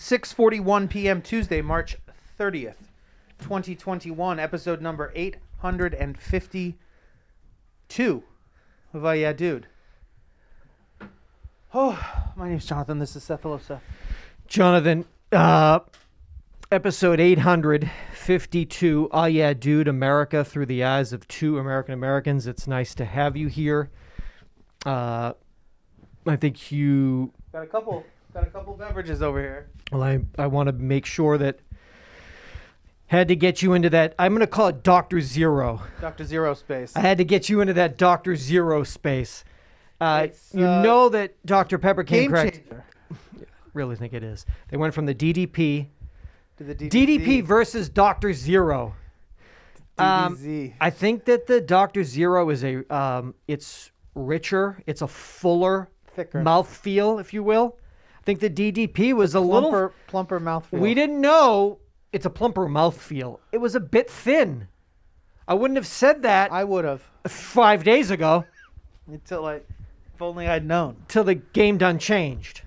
6:41 p.m. Tuesday, March 30th, 2021, episode number 852 of UhhYeahDude. Oh, my name's Jonathan. This is Seth. Hello, Seth. Jonathan, episode 852, UhhYeahDude, America through the eyes of two American Americans. It's nice to have you here. I think you... Got a couple beverages over here. Well, I want to make sure that had to get you into that. I'm going to call it Dr. Zero. Dr. Zero space. I had to get you into that Dr. Zero space. You know that Dr. Pepper came Game correct. changer. Really think it is. They went from the DDP To the DDP versus Dr. Zero. DDZ. I think that the Dr. Zero is it's richer. It's a fuller Thicker. mouthfeel, if you will. I think the DDP was a Plumper mouthfeel. We didn't know it's a plumper mouthfeel. It was a bit thin. I wouldn't have said that I would have. 5 days ago. Until if only I'd known. Till the game done changed.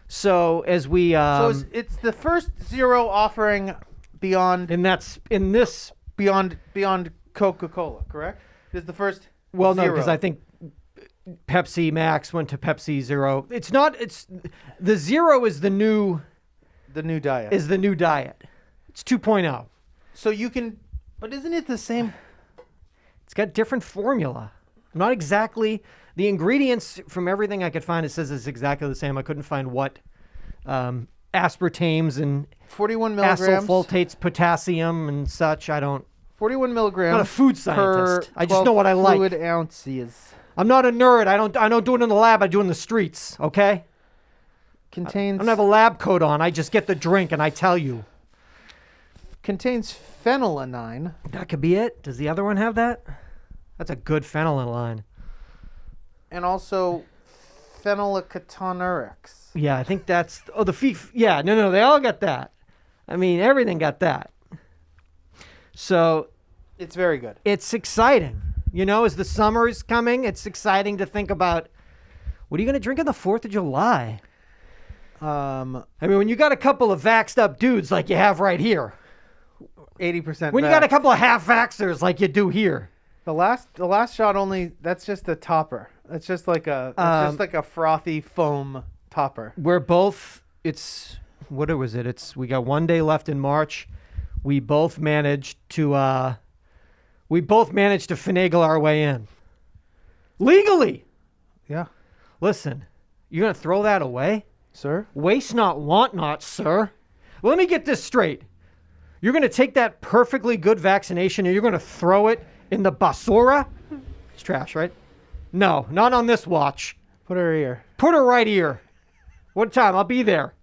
So as we So it's the first Zero offering beyond and that's in this beyond Coca-Cola, correct? It's the first. well no Zero. because I think Pepsi Max went to Pepsi Zero. It's the Zero is the new diet. It's 2.0. So you can, but isn't it the same? It's got different formula. Not exactly the ingredients from everything I could find. It says it's exactly the same. I couldn't find what aspartames and 41 milligrams. asylsulfates, potassium and such. I don't. 41 milligrams. I'm not a food scientist. I just know what I like. Fluid ounces. I'm not a nerd. I don't do it in the lab. I do it in the streets. Okay. Contains. I don't have a lab coat on. I just get the drink and I tell you. Contains phenylalanine. That could be it. Does the other one have that? That's a good phenylalanine. And also phenylketonurics. Yeah, I think that's... Oh, the FIF. Yeah, no, they all got that. I mean, everything got that. So... It's very good. It's exciting. You know, as the summer is coming, it's exciting to think about, what are you going to drink on the 4th of July? I mean, when you got a couple of vaxxed up dudes like you have right here. 80%. When you got a couple of half-vaxxers like you do here. The last shot only, that's just a topper. It's just like a frothy foam topper. We're both, what was it? We got 1 day left in March. We both managed to finagle our way in. Legally. Yeah. Listen, you're going to throw that away? Sir? Waste not, want not, sir. Well, let me get this straight. You're going to take that perfectly good vaccination and you're going to throw it in the basura? It's trash, right? No, not on this watch. Put her here. Put her right here. What time? I'll be there.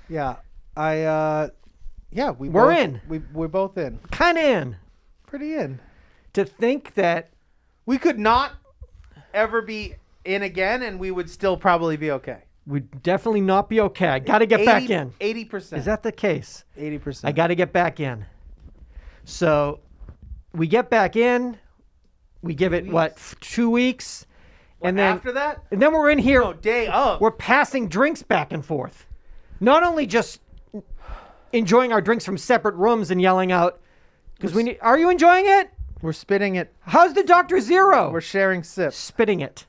Yeah. We're in. We're both in. Kind of in. Pretty in. To think that we could not ever be in again and we would still probably be okay. We'd definitely not be okay. I got to get back in. 80%. Is that the case? 80%. I got to get back in. So we get back in. We give it, 2 weeks? And then after that? And then we're in here. No, day of. We're passing drinks back and forth. Not only just enjoying our drinks from separate rooms and yelling out, are you enjoying it? We're spitting it. How's the Dr. Zero? We're sharing sips. Spitting it.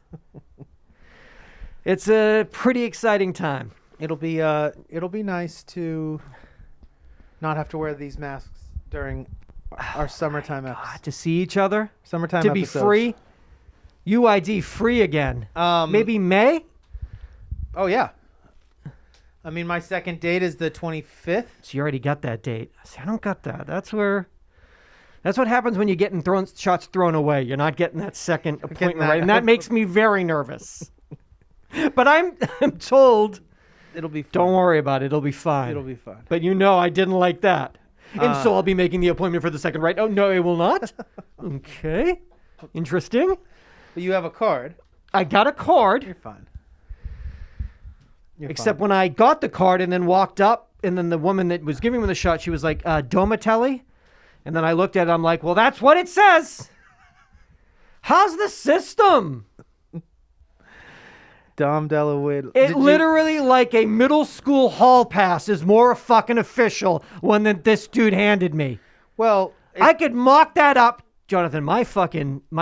It's a pretty exciting time. It'll be nice to not have to wear these masks during our summertime episodes. To see each other. Summertime to episodes. be free. UID free again. Maybe May? Oh, yeah. I mean, my second date is the 25th. So you already got that date. See, I don't got that. That's what happens when you're getting shots thrown away. You're not getting that second appointment right. And that makes me very nervous. But I'm told it'll be fine. Don't worry about it. It'll be fine. It'll be fine. But I didn't like that. And so I'll be making the appointment for the second right. Oh, no, it will not? Okay. Interesting. But you have a card. I got a card. You're fine. Except when I got the card and then walked up, and then the woman that was giving me the shot, she was like, Domatelli? And then I looked at it, I'm like, well, that's what it says. How's the system? Dom DeLuise. It literally, like a middle school hall pass, is more fucking official one than this dude handed me. Well, I could mock that up. Jonathan, my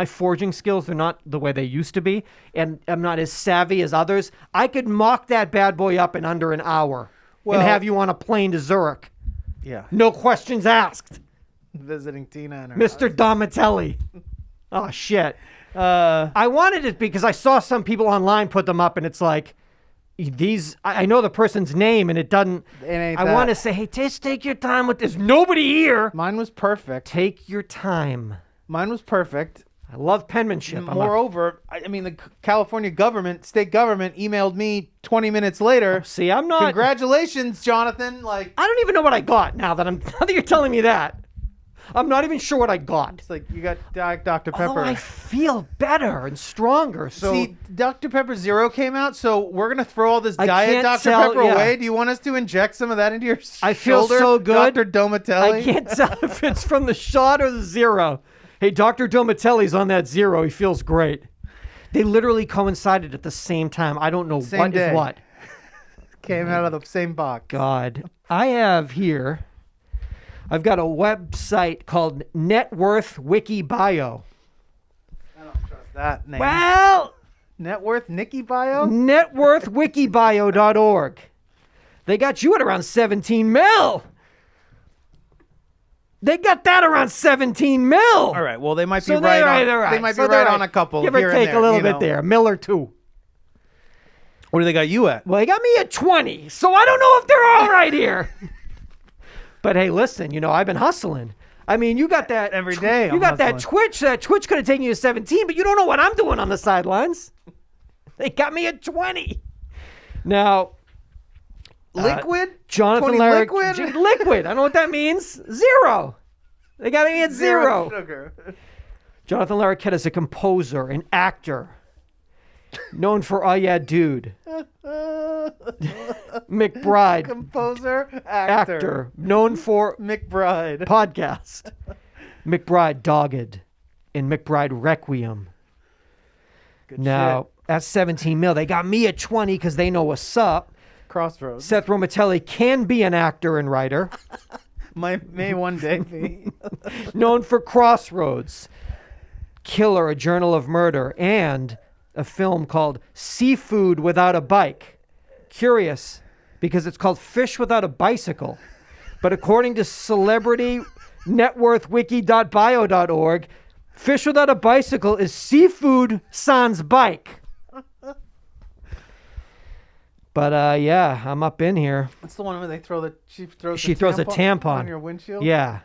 forging skills are not the way they used to be, and I'm not as savvy as others. I could mock that bad boy up in under an hour and have you on a plane to Zurich. Yeah. No questions asked. Visiting Tina and her Mr. Domitelli. Oh, shit. house. I wanted it because I saw some people online put them up, and it's like, I know the person's name, and it doesn't. I want to say, hey, just take your time with this. Nobody here. Mine was perfect. Take your time. Mine was perfect. I love penmanship. Moreover, I mean, the California state government emailed me 20 minutes later. See, I'm not. Congratulations, Jonathan. Like, I don't even know what I got now that you're telling me that. I'm not even sure what I got. it's like you got Dr. Pepper. Although I feel better and stronger. So See, Dr. Pepper Zero came out, so we're going to throw all this I Diet can't Dr. tell- Pepper yeah. away. Do you want us to inject some of that into your I feel shoulder, so good. Dr. Domitelli? I can't tell if it's from the shot or the zero. Hey, Dr. Domitelli's on that zero. He feels great. They literally coincided at the same time. I don't know Same what day. is what. Came out of the same box. God. I have here, I've got a website called Net Worth Wiki Bio. I don't trust that name. Well, Net worth Nikki Bio? networthwikibio.org. They got you at around 17 mil. They got that around 17 mil. All right. Well, they might be So right they're on. they're right. They might So be they're right on a couple. Give here or and take there, a little you bit know. there. A mill or two. What do they got you at? Well, they got me at 20. So I don't know if they're all right here. But hey, listen, I've been hustling. I mean, you got that Every day You I'm got that hustling. Twitch. That Twitch could have taken you to 17, but you don't know what I'm doing on the sidelines. They got me at 20. Now, Liquid? Jonathan 20 Larrick. liquid? Liquid. I don't know what that means. Zero. They got me at zero. Sugar. Jonathan Larquette is a composer, an actor, known for UhhYeahDude. McBride, Composer, actor, known for McBride. podcast. McBride Dogged and McBride Requiem. Good Now, that's 17 mil. They got me at 20 because they know what's up. shit. Crossroads. Seth Romatelli can be an actor and writer, May one day be. known for Crossroads, Killer, A Journal of Murder, and a film called Seafood Without a Bike. Curious, because it's called Fish Without a Bicycle. But according to celebrity networthwiki.bio.org, Fish Without a Bicycle is Seafood sans bike. But yeah, I'm up in here. It's the one where they she throws a tampon on your windshield. Yeah.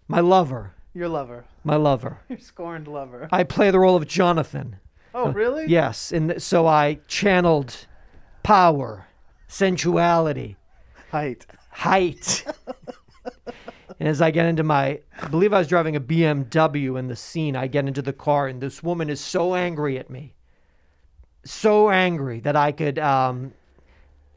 My lover. Your lover. My lover. Your scorned lover. I play the role of Jonathan. Oh, really? Yes, and so I channeled power, sensuality, Height. height. And as I get into I believe I was driving a BMW in the scene, I get into the car and this woman is so angry at me. So angry that I could,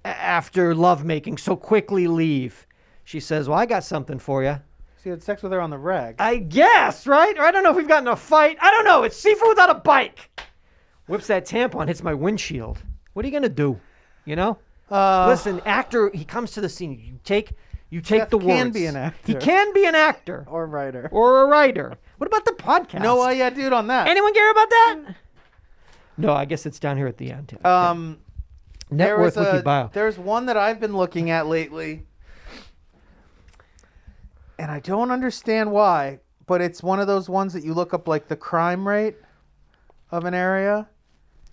after lovemaking, so quickly leave. She says, well, I got something for you. So you had sex with her on the rag. I guess, right? Or I don't know if we've gotten a fight. I don't know. It's Seafood Without a Bike. Whips that tampon, hits my windshield. What are you going to do? Listen, actor, he comes to the scene. You take Jeff the words. can be an actor. He can be an actor. Or writer. Or a writer. What about the podcast? No, yeah, dude, on that. Anyone care about that? No, I guess it's down here at the end. Net Worth Wiki Bio. There's one that I've been looking at lately, and I don't understand why, but it's one of those ones that you look up like the crime rate of an area,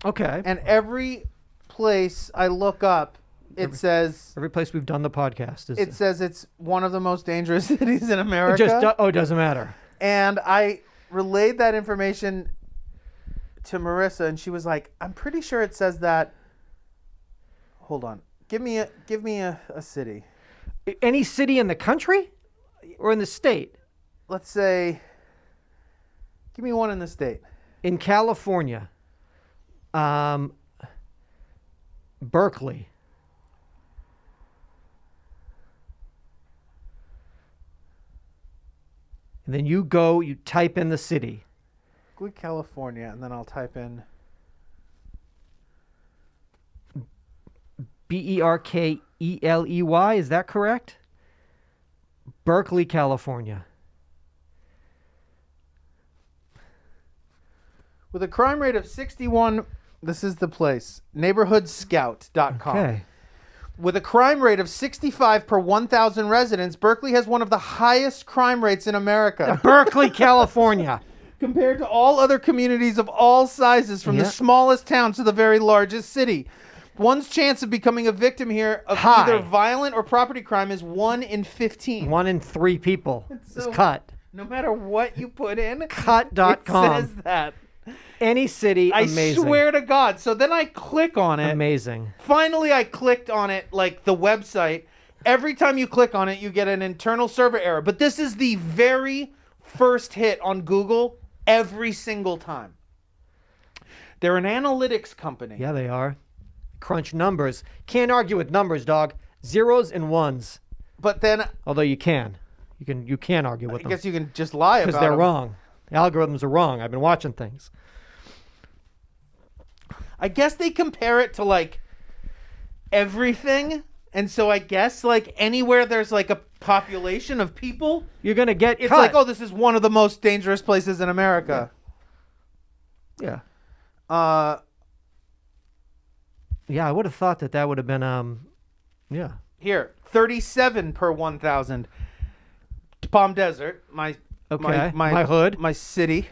Okay. and every place I look up, it says Every place we've done the podcast is it says it's one of the most dangerous cities in it America. it doesn't matter. And I relayed that information to Marissa, and she was like, "I'm pretty sure it says that." Hold on. Give me a city. Any city in the country or in the state? Let's say. Give me one in the state. In California, Berkeley. And then you type in the city. Go to California, and then I'll type in. Berkeley. Is that correct? Berkeley, California. With a crime rate of 61, this is the place, neighborhoodscout.com. Okay. With a crime rate of 65 per 1,000 residents, Berkeley has one of the highest crime rates in America. Berkeley, California. Compared to all other communities of all sizes, from the smallest towns to the very largest city. One's chance of becoming a victim here of either violent or property crime is 1 in 15. 1 in 3 people is So, cut. No matter what you put in, Cut.com. it says that. Any city, amazing. I swear to God. So then I click on it. Amazing. Finally, I clicked on it, like the website. Every time you click on it, you get an internal server error. But this is the very first hit on Google every single time. They're an analytics company. Yeah, they are. Crunch numbers. Can't argue with numbers, dog. Zeros and ones. But then Although you can. You can argue with I them. guess you can just lie about Because they're them. wrong. The algorithms are wrong. I've been watching things. I guess they compare it to like everything. And so I guess like anywhere there's like a population of people, You're going to get it's cut. like, oh, this is one of the most dangerous places in America. Yeah. Uh, Yeah, I would have thought that would have been, yeah. Here, 37 per 1,000. Palm Desert, my hood. my city,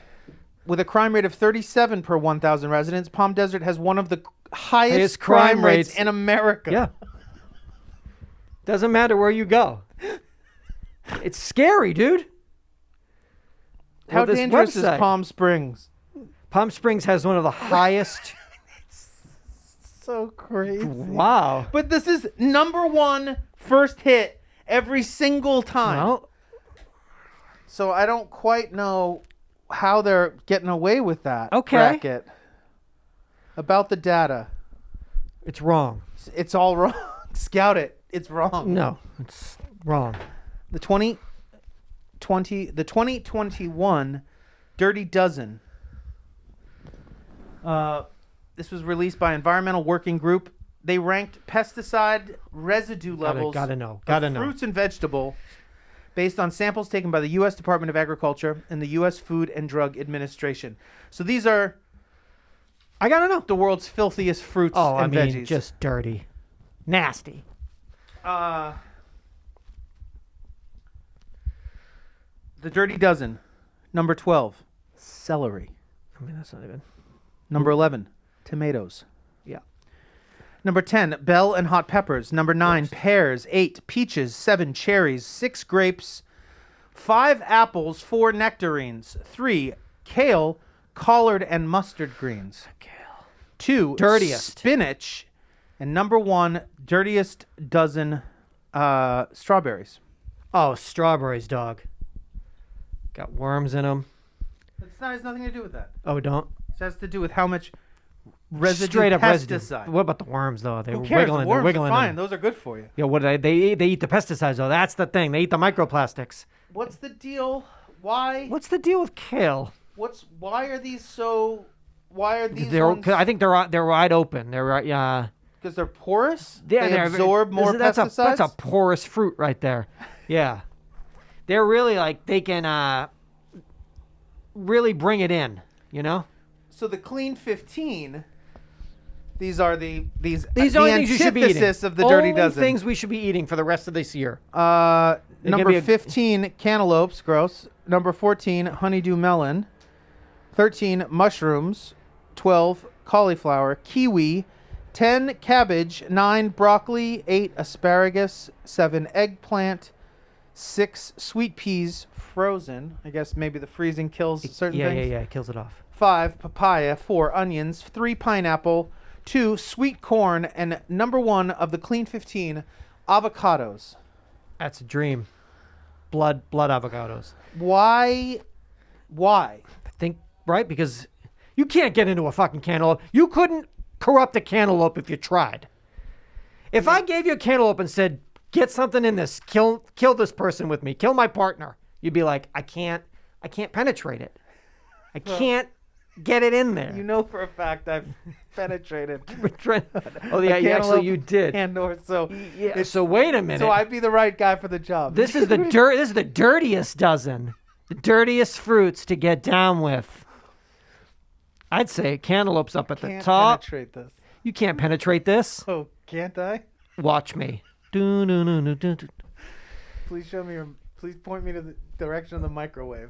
with a crime rate of 37 per 1,000 residents. Palm Desert has one of the highest crime rates in America. Yeah. Doesn't matter where you go. It's scary, dude. How this dangerous is website. Palm Springs? Palm Springs has one of the highest. So crazy. Wow. But this is number one first hit every single time. Well, So I don't quite know how they're getting away with that. Okay. Bracket. About the data. it's wrong. It's all wrong. Scout it. It's wrong. No, it's wrong. The 2021 Dirty Dozen. This was released by Environmental Working Group. They ranked pesticide residue levels Gotta know. of fruits and vegetables based on samples taken by the U.S. Department of Agriculture and the U.S. Food and Drug Administration. So these are I gotta know. the world's filthiest fruits and veggies. Just dirty. Nasty. The Dirty Dozen. Number 12, celery. I mean, that's not even. Number 11, tomatoes. Yeah. Number 10, bell and hot peppers. Number 9, pears. 8, peaches. 7, cherries. 6, grapes. 5, apples. 4, nectarines. 3, kale, collard, and mustard greens. Kale. 2, Dirtiest. spinach. And number 1, dirtiest dozen, strawberries. Oh, strawberries, dog. Got worms in them. That has nothing to do with that. Oh, don't. It has to do with how much residue Straight up pesticide. residue. What about the worms, though? They Who were cares? wiggling. The They're worms wiggling. are fine. in. Those are good for you. Yeah, what they eat the pesticides, though. That's the thing. They eat the microplastics. What's the deal? Why? What's the deal with kale? Why are these so? Why are these? I think they're wide open. They're right. Yeah. Because they're porous. Yeah, they absorb more pesticides. That's a porous fruit right there. Yeah. They're really like they can really bring it in. You know. So the Clean 15. These are the These are the things you should be eating. antithesis of the Dirty Only Dozen. things we should be eating for the rest of this year. Number 15, cantaloupes, gross. Number 14, honeydew melon. 13, mushrooms. 12, cauliflower. Kiwi. 10, cabbage. 9, broccoli. 8, asparagus. 7, eggplant. 6, sweet peas, frozen. I guess maybe the freezing kills certain things. Yeah. It kills it off. 5, papaya. 4, onions. 3, pineapple. 2, sweet corn. And number 1 of the Clean 15, avocados. That's a dream. Blood avocados. Why? I think, right? Because you can't get into a fucking cantaloupe. You couldn't corrupt a cantaloupe if you tried. If I gave you a cantaloupe and said, get something in this, kill this person with me, kill my partner, you'd be like, I can't penetrate it. I can't get it in there. You know for a fact I've penetrated. Oh yeah, actually you did. And/or so. Yeah. So wait a minute. So I'd be the right guy for the job. This is the This is the dirtiest dozen. The dirtiest fruits to get down with. I'd say cantaloupe's up at the top. Penetrate this. You can't penetrate this. Oh, can't I? Watch me. Please show me please point me to the direction of the microwave.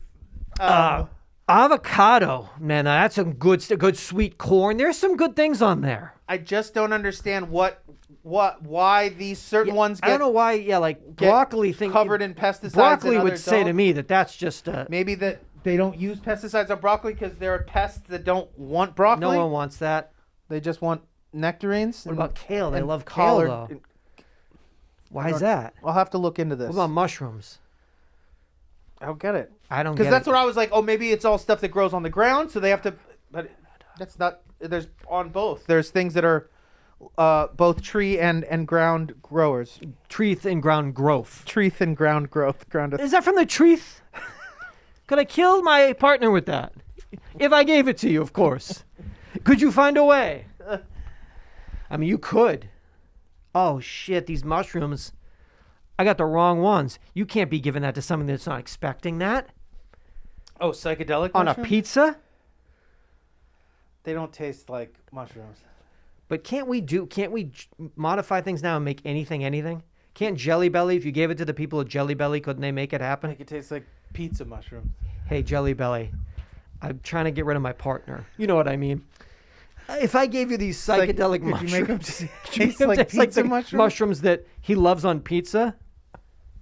Avocado. Man, that's some good sweet corn. There's some good things on there. I just don't understand why these certain ones get. I don't know why. Yeah, like broccoli thing covered in pesticides. Broccoli would say to me that that's just maybe that they don't use pesticides on broccoli because there are pests that don't want broccoli. No one wants that. They just want nectarines. What about kale? They love kale though. Why is that? I'll have to look into this. What about mushrooms? I don't get it. I don't get it. Because that's what I was like, oh, maybe it's all stuff that grows on the ground, so they have to. But that's not. There's on both. There's things that are both tree and ground growers. Treeth and ground growth. Treeth and ground growth. Is that from the treeth? Could I kill my partner with that? If I gave it to you, of course. Could you find a way? I mean, you could. Oh, shit, these mushrooms. I got the wrong ones. You can't be giving that to someone that's not expecting that. Oh, psychedelic on mushrooms? A pizza? They don't taste like mushrooms. But can't we modify things now and make anything? Can't Jelly Belly, if you gave it to the people at Jelly Belly, couldn't they make it happen? Make it taste like pizza mushrooms. Hey, Jelly Belly, I'm trying to get rid of my partner. You know what I mean? If I gave you these psychedelic mushrooms, you make them taste like pizza mushrooms? Mushrooms that he loves on pizza,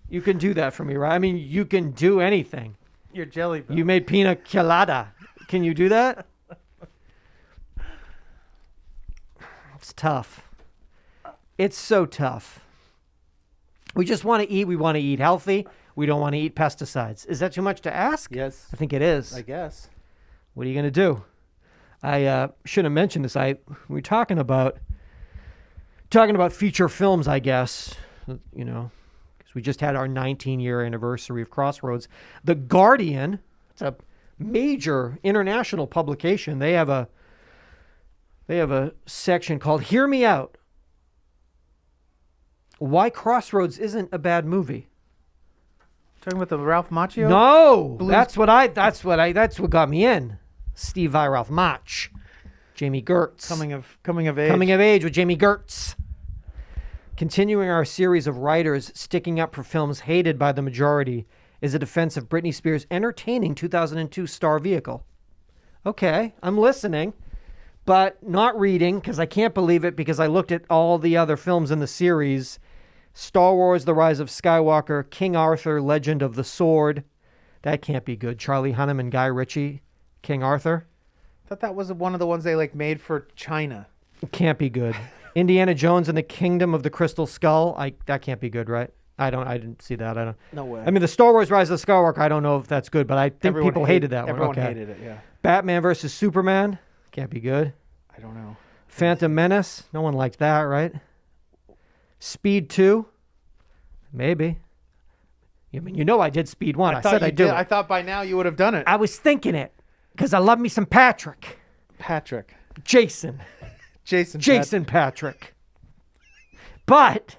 you can do that for me, right? I mean, you can do anything. You're Jelly Belly. You made pina colada. Can you do that? It's tough. It's so tough. We just want to eat. We want to eat healthy. We don't want to eat pesticides. Is that too much to ask? Yes. I think it is. I guess. What are you going to do? I should have mentioned this. We were talking about feature films, I guess, you know, because we just had our 19-year anniversary of Crossroads. The Guardian, it's a major international publication. They have a section called "Hear Me Out: Why Crossroads Isn't a Bad Movie." Talking about the Ralph Macchio? No, that's what got me in. Steve Vai, Ralph Mach, Jamie Gertz. Coming of age. Coming of age with Jamie Gertz. Continuing our series of writers sticking up for films hated by the majority is a defense of Britney Spears' entertaining 2002 star vehicle. Okay, I'm listening, but not reading because I can't believe it because I looked at all the other films in the series. Star Wars: The Rise of Skywalker, King Arthur, Legend of the Sword. That can't be good. Charlie Hunnam and Guy Ritchie. King Arthur. I thought that was one of the ones they made for China. It can't be good. Indiana Jones and the Kingdom of the Crystal Skull. That can't be good, right? I didn't see that. I don't. No way. I mean, the Star Wars: Rise of Skywalker. I don't know if that's good, but I think people hated that one. Everyone hated it. Yeah. Batman versus Superman. Can't be good. I don't know. Phantom Menace. No one liked that, right? Speed 2. Maybe. I mean, you know I did Speed 1. I said I do. I thought by now you would have done it. I was thinking it because I love me some Patrick. Jason Patrick. But,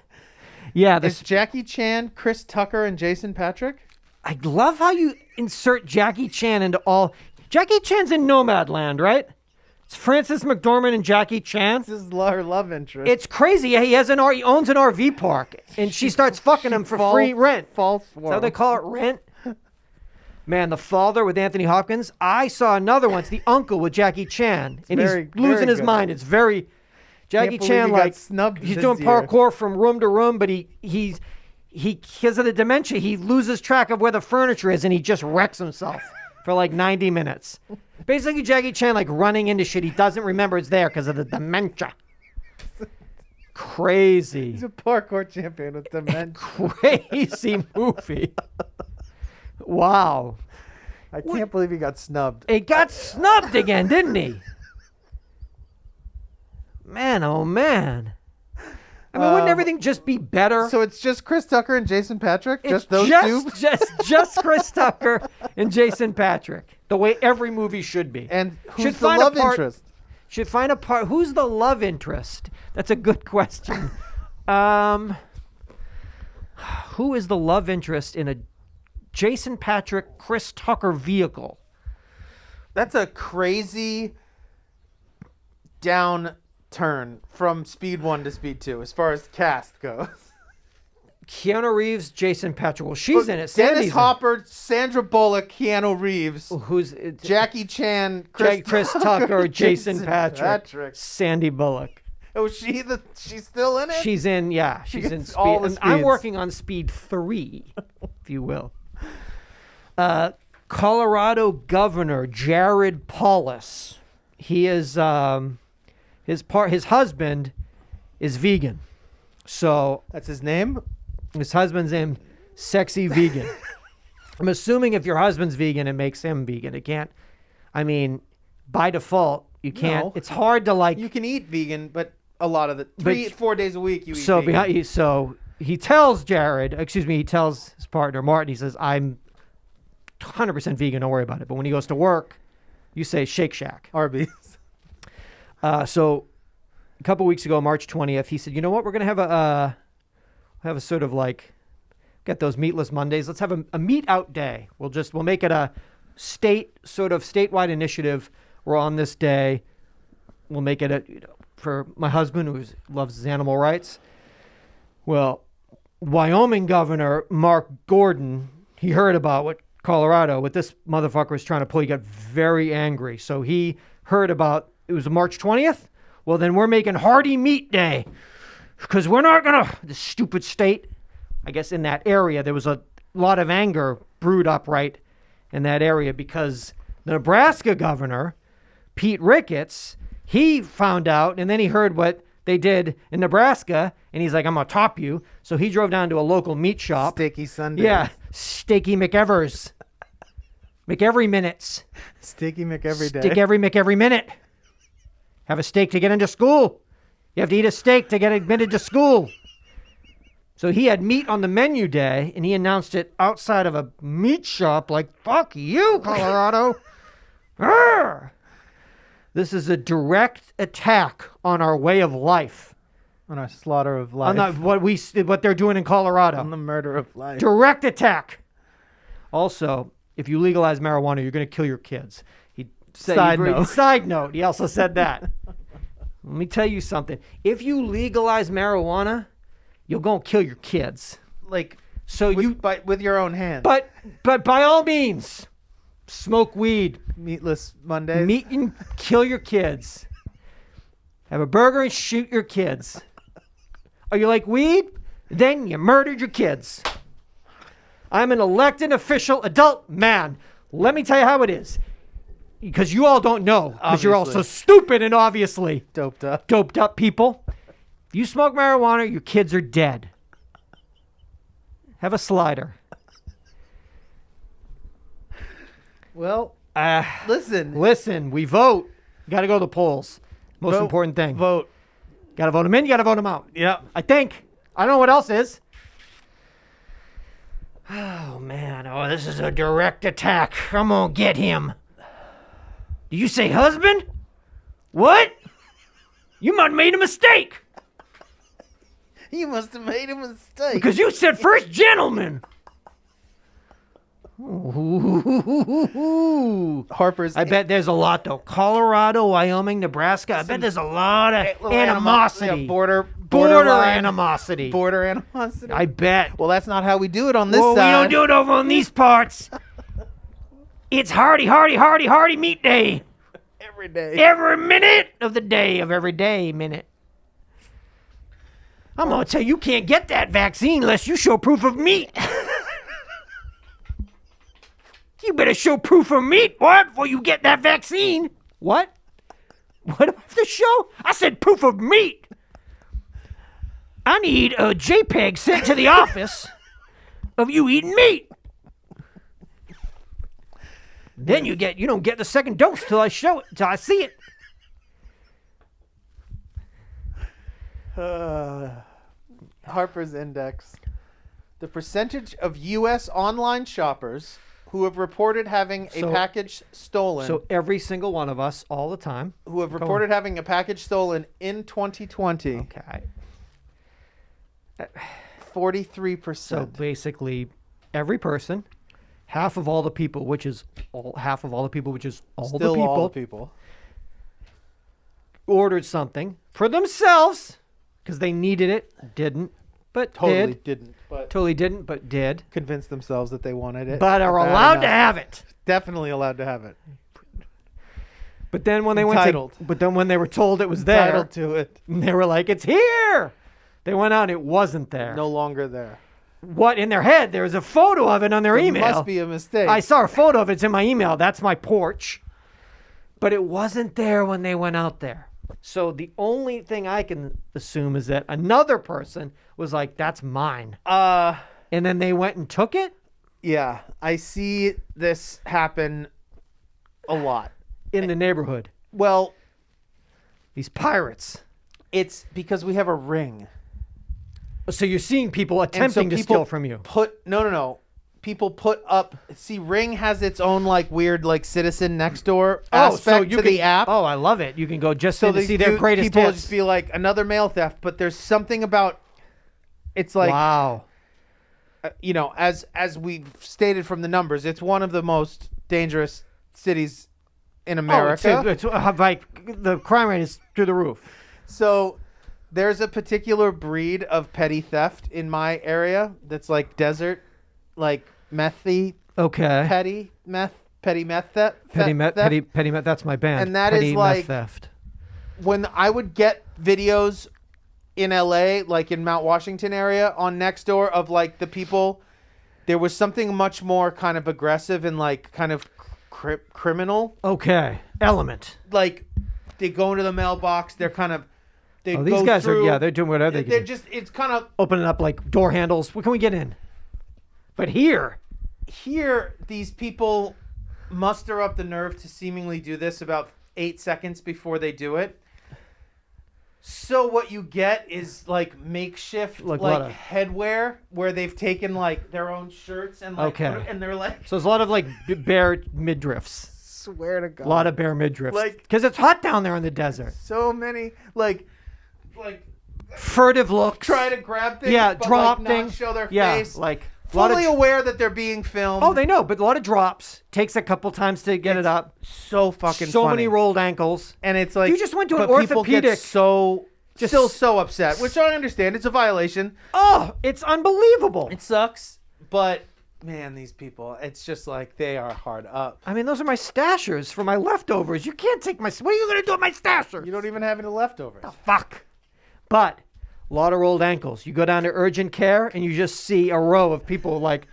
yeah. Is Jackie Chan, Chris Tucker, and Jason Patrick? I love how you insert Jackie Chan into all. Jackie Chan's in Nomadland, right? It's Frances McDormand and Jackie Chan. This is her love interest. It's crazy. Yeah, he owns an RV park, and she starts fucking him for free rent. False. Is that what they call it, rent? Man, The Father with Anthony Hopkins. I saw another one. It's The Uncle with Jackie Chan, and he's losing his mind. It's very Jackie Chan he's doing parkour from room to room, but he because of the dementia, he loses track of where the furniture is, and he just wrecks himself for 90 minutes. Basically, Jackie Chan running into shit he doesn't remember it's there because of the dementia. Crazy. He's a parkour champion with dementia. Crazy movie. Wow. I can't believe he got snubbed. He got snubbed again, didn't he? Man, oh man. I mean, wouldn't everything just be better? So it's just Chris Tucker and Jason Patrick? It's just those two? Just Chris Tucker and Jason Patrick. the way every movie should be. And who's the love interest? Should find a part. Who's the love interest? That's a good question. Who is the love interest in a Jason Patric, Chris Tucker vehicle? That's a crazy downturn from Speed 1 to Speed 2 as far as cast goes. Keanu Reeves, Jason Patric. Well, she's in it. Dennis Hopper, Sandra Bullock, Keanu Reeves. Who's Jackie Chan, Chris Tucker, Jason Patrick, Sandy Bullock. Oh, she's still in it? She's in, yeah. She's in Speed. all the I'm working on Speed 3, if you will. Colorado Governor Jared Polis. He is his husband is vegan. So that's his name? His husband's name, Sexy Vegan. I'm assuming if your husband's vegan, it makes him vegan. It can't, I mean, by default, you can't. No. It's hard to like. You can eat vegan, but a lot of the 4 days a week you eat so vegan. So he tells he tells his partner, Martin, he says, I'm 100% vegan, don't worry about it. But when he goes to work, you say Shake Shack. Arby's. So a couple weeks ago, March 20th, he said, you know what, we're going to have a sort of like, get those meatless Mondays. Let's have a meat out day. We'll make it a statewide initiative. We're on this day. We'll make it for my husband who loves his animal rights. Well, Wyoming Governor Mark Gordon, he heard about what this motherfucker was trying to pull. He got very angry. So he heard about, it was March 20th. Well, then we're making Hearty Meat Day. Because we're not going to, the stupid state, I guess in that area, there was a lot of anger brewed up right in that area because the Nebraska governor, Pete Ricketts, he found out and then he heard what they did in Nebraska and he's like, I'm going to top you. So he drove down to a local meat shop. Steaky Sunday. Yeah, Steaky McEvers. McEvery minutes. Steaky McEvery day. Steak every McEvery minute. Have a steak to get into school. You have to eat a steak to get admitted to school. So he had meat on the menu day, and he announced it outside of a meat shop like, fuck you, Colorado. This is a direct attack on our way of life. On our slaughter of life. On what they're doing in Colorado. On the murder of life. Direct attack. Also, if you legalize marijuana, you're going to kill your kids. Side note. He also said that. Let me tell you something. If you legalize marijuana, you're going to kill your kids. Like, so with your own hands. But by all means, smoke weed. Meatless Mondays. Meat and kill your kids. Have a burger and shoot your kids. Are you like weed? Then you murdered your kids. I'm an elected official adult man. Let me tell you how it is. Because you all don't know. Because you're all so stupid and obviously doped up people. If you smoke marijuana, your kids are dead. Have a slider. Well, listen. Listen, we vote. You got to go to the polls. Most important thing. Vote. Got to vote them in, you got to vote them out. Yeah. I think. I don't know what else is. Oh, man. Oh, this is a direct attack. I'm going to get him. Did you say husband? What? You might have made a mistake. You must have made a mistake. Because you said first gentleman. Harper's. I bet there's a lot, though. Colorado, Wyoming, Nebraska. I bet there's a lot of animosity. Border animosity. Border animosity. I bet. Well, that's not how we do it on this side. We don't do it over on these parts. It's Hearty Meat Day. Every day. Every minute of the day of every day minute. I'm going to tell you can't get that vaccine unless you show proof of meat. You better show proof of meat, what, before you get that vaccine. What? What do I have to show? I said proof of meat. I need a JPEG sent to the office of you eating meat. Then you don't get the second dose till I show it, till I see it. Harper's Index. The percentage of U.S. online shoppers who have reported having a package stolen. So every single one of us, all the time. Who have reported having a package stolen in 2020. Okay. 43%. So basically, every person, half of all the people, which is all the people, ordered something for themselves because they needed it, didn't, but totally didn't, but did. Convinced themselves that they wanted it, but are allowed to have it. Definitely allowed to have it. But then when they when they were told it was entitled to it, they were like, "It's here." They went out, it wasn't there. No longer there. What in their head? There was a photo of it on their email. It must be a mistake. I saw a photo of it. It's in my email. That's my porch. But it wasn't there when they went out there. So the only thing I can assume is that another person was like, "That's mine." And then they went and took it? Yeah. I see this happen a lot. In the neighborhood. Well, these pirates. It's because we have a ring. So you're seeing people attempting to steal from you. No. People put up. See, Ring has its own like weird like citizen next door aspect to the app. Oh, I love it. You can go just to see their greatest hits. People just be like another mail theft, but there's something about. It's like wow. As we've stated from the numbers, it's one of the most dangerous cities in America. It's like the crime rate is through the roof. So there's a particular breed of petty theft in my area that's like desert, like methy. Okay. Petty meth theft. Petty meth. That's my band. And that petty is like meth theft. When I would get videos in LA, like in Mount Washington area on Nextdoor of like the people, there was something much more kind of aggressive and like kind of criminal. Okay. Element. Like they go into the mailbox. They're kind of. These guys are they're doing whatever they can. They're just it's kind of opening up like door handles. What can we get in? But here these people muster up the nerve to seemingly do this about 8 seconds before they do it. So what you get is like makeshift like headwear where they've taken like their own shirts and like and they're like so there's a lot of like bare midriffs. Swear to God. A lot of bare midriffs. Like because it's hot down there in the desert. So many like furtive looks. Try to grab things. Yeah, but drop like things. Not show their face. Like fully aware that they're being filmed. Oh, they know, but a lot of drops. Takes a couple times to get it up. So fucking so funny. Many rolled ankles. And it's like you just went to an orthopedic. People get so upset, which I understand. It's a violation. Oh, it's unbelievable. It sucks, but man, these people, it's just like they are hard up. I mean, those are my stashers for my leftovers. You can't take my. What are you gonna do with my stashers? You don't even have any leftovers. The fuck. But a lot of rolled ankles. You go down to urgent care and you just see a row of people like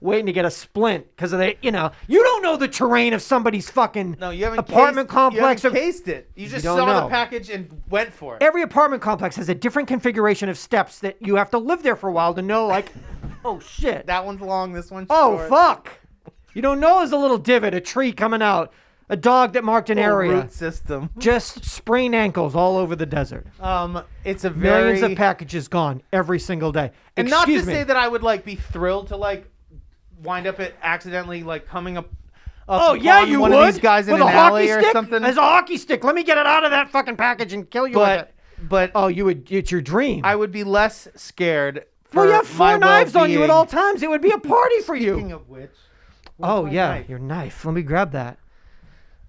waiting to get a splint because of you don't know the terrain of somebody's fucking apartment complex. You haven't cased it. You just saw the package and went for it. Every apartment complex has a different configuration of steps that you have to live there for a while to know like, oh shit. That one's long, this one's short. Oh fuck. You don't know there's a little divot, a tree coming out. A dog that marked an area. Root system. Just sprained ankles all over the desert. It's a millions of packages gone every single day. And not to say that I would like be thrilled to like wind up accidentally like coming up. Oh yeah, you one would. Of these guys in an alley or something. As a hockey stick, let me get it out of that fucking package and kill you with it. But oh, you would. It's your dream. I would be less scared. Well, you have 4 knives on you at all times. It would be a party for you. Speaking of which. Oh yeah, your knife. Let me grab that.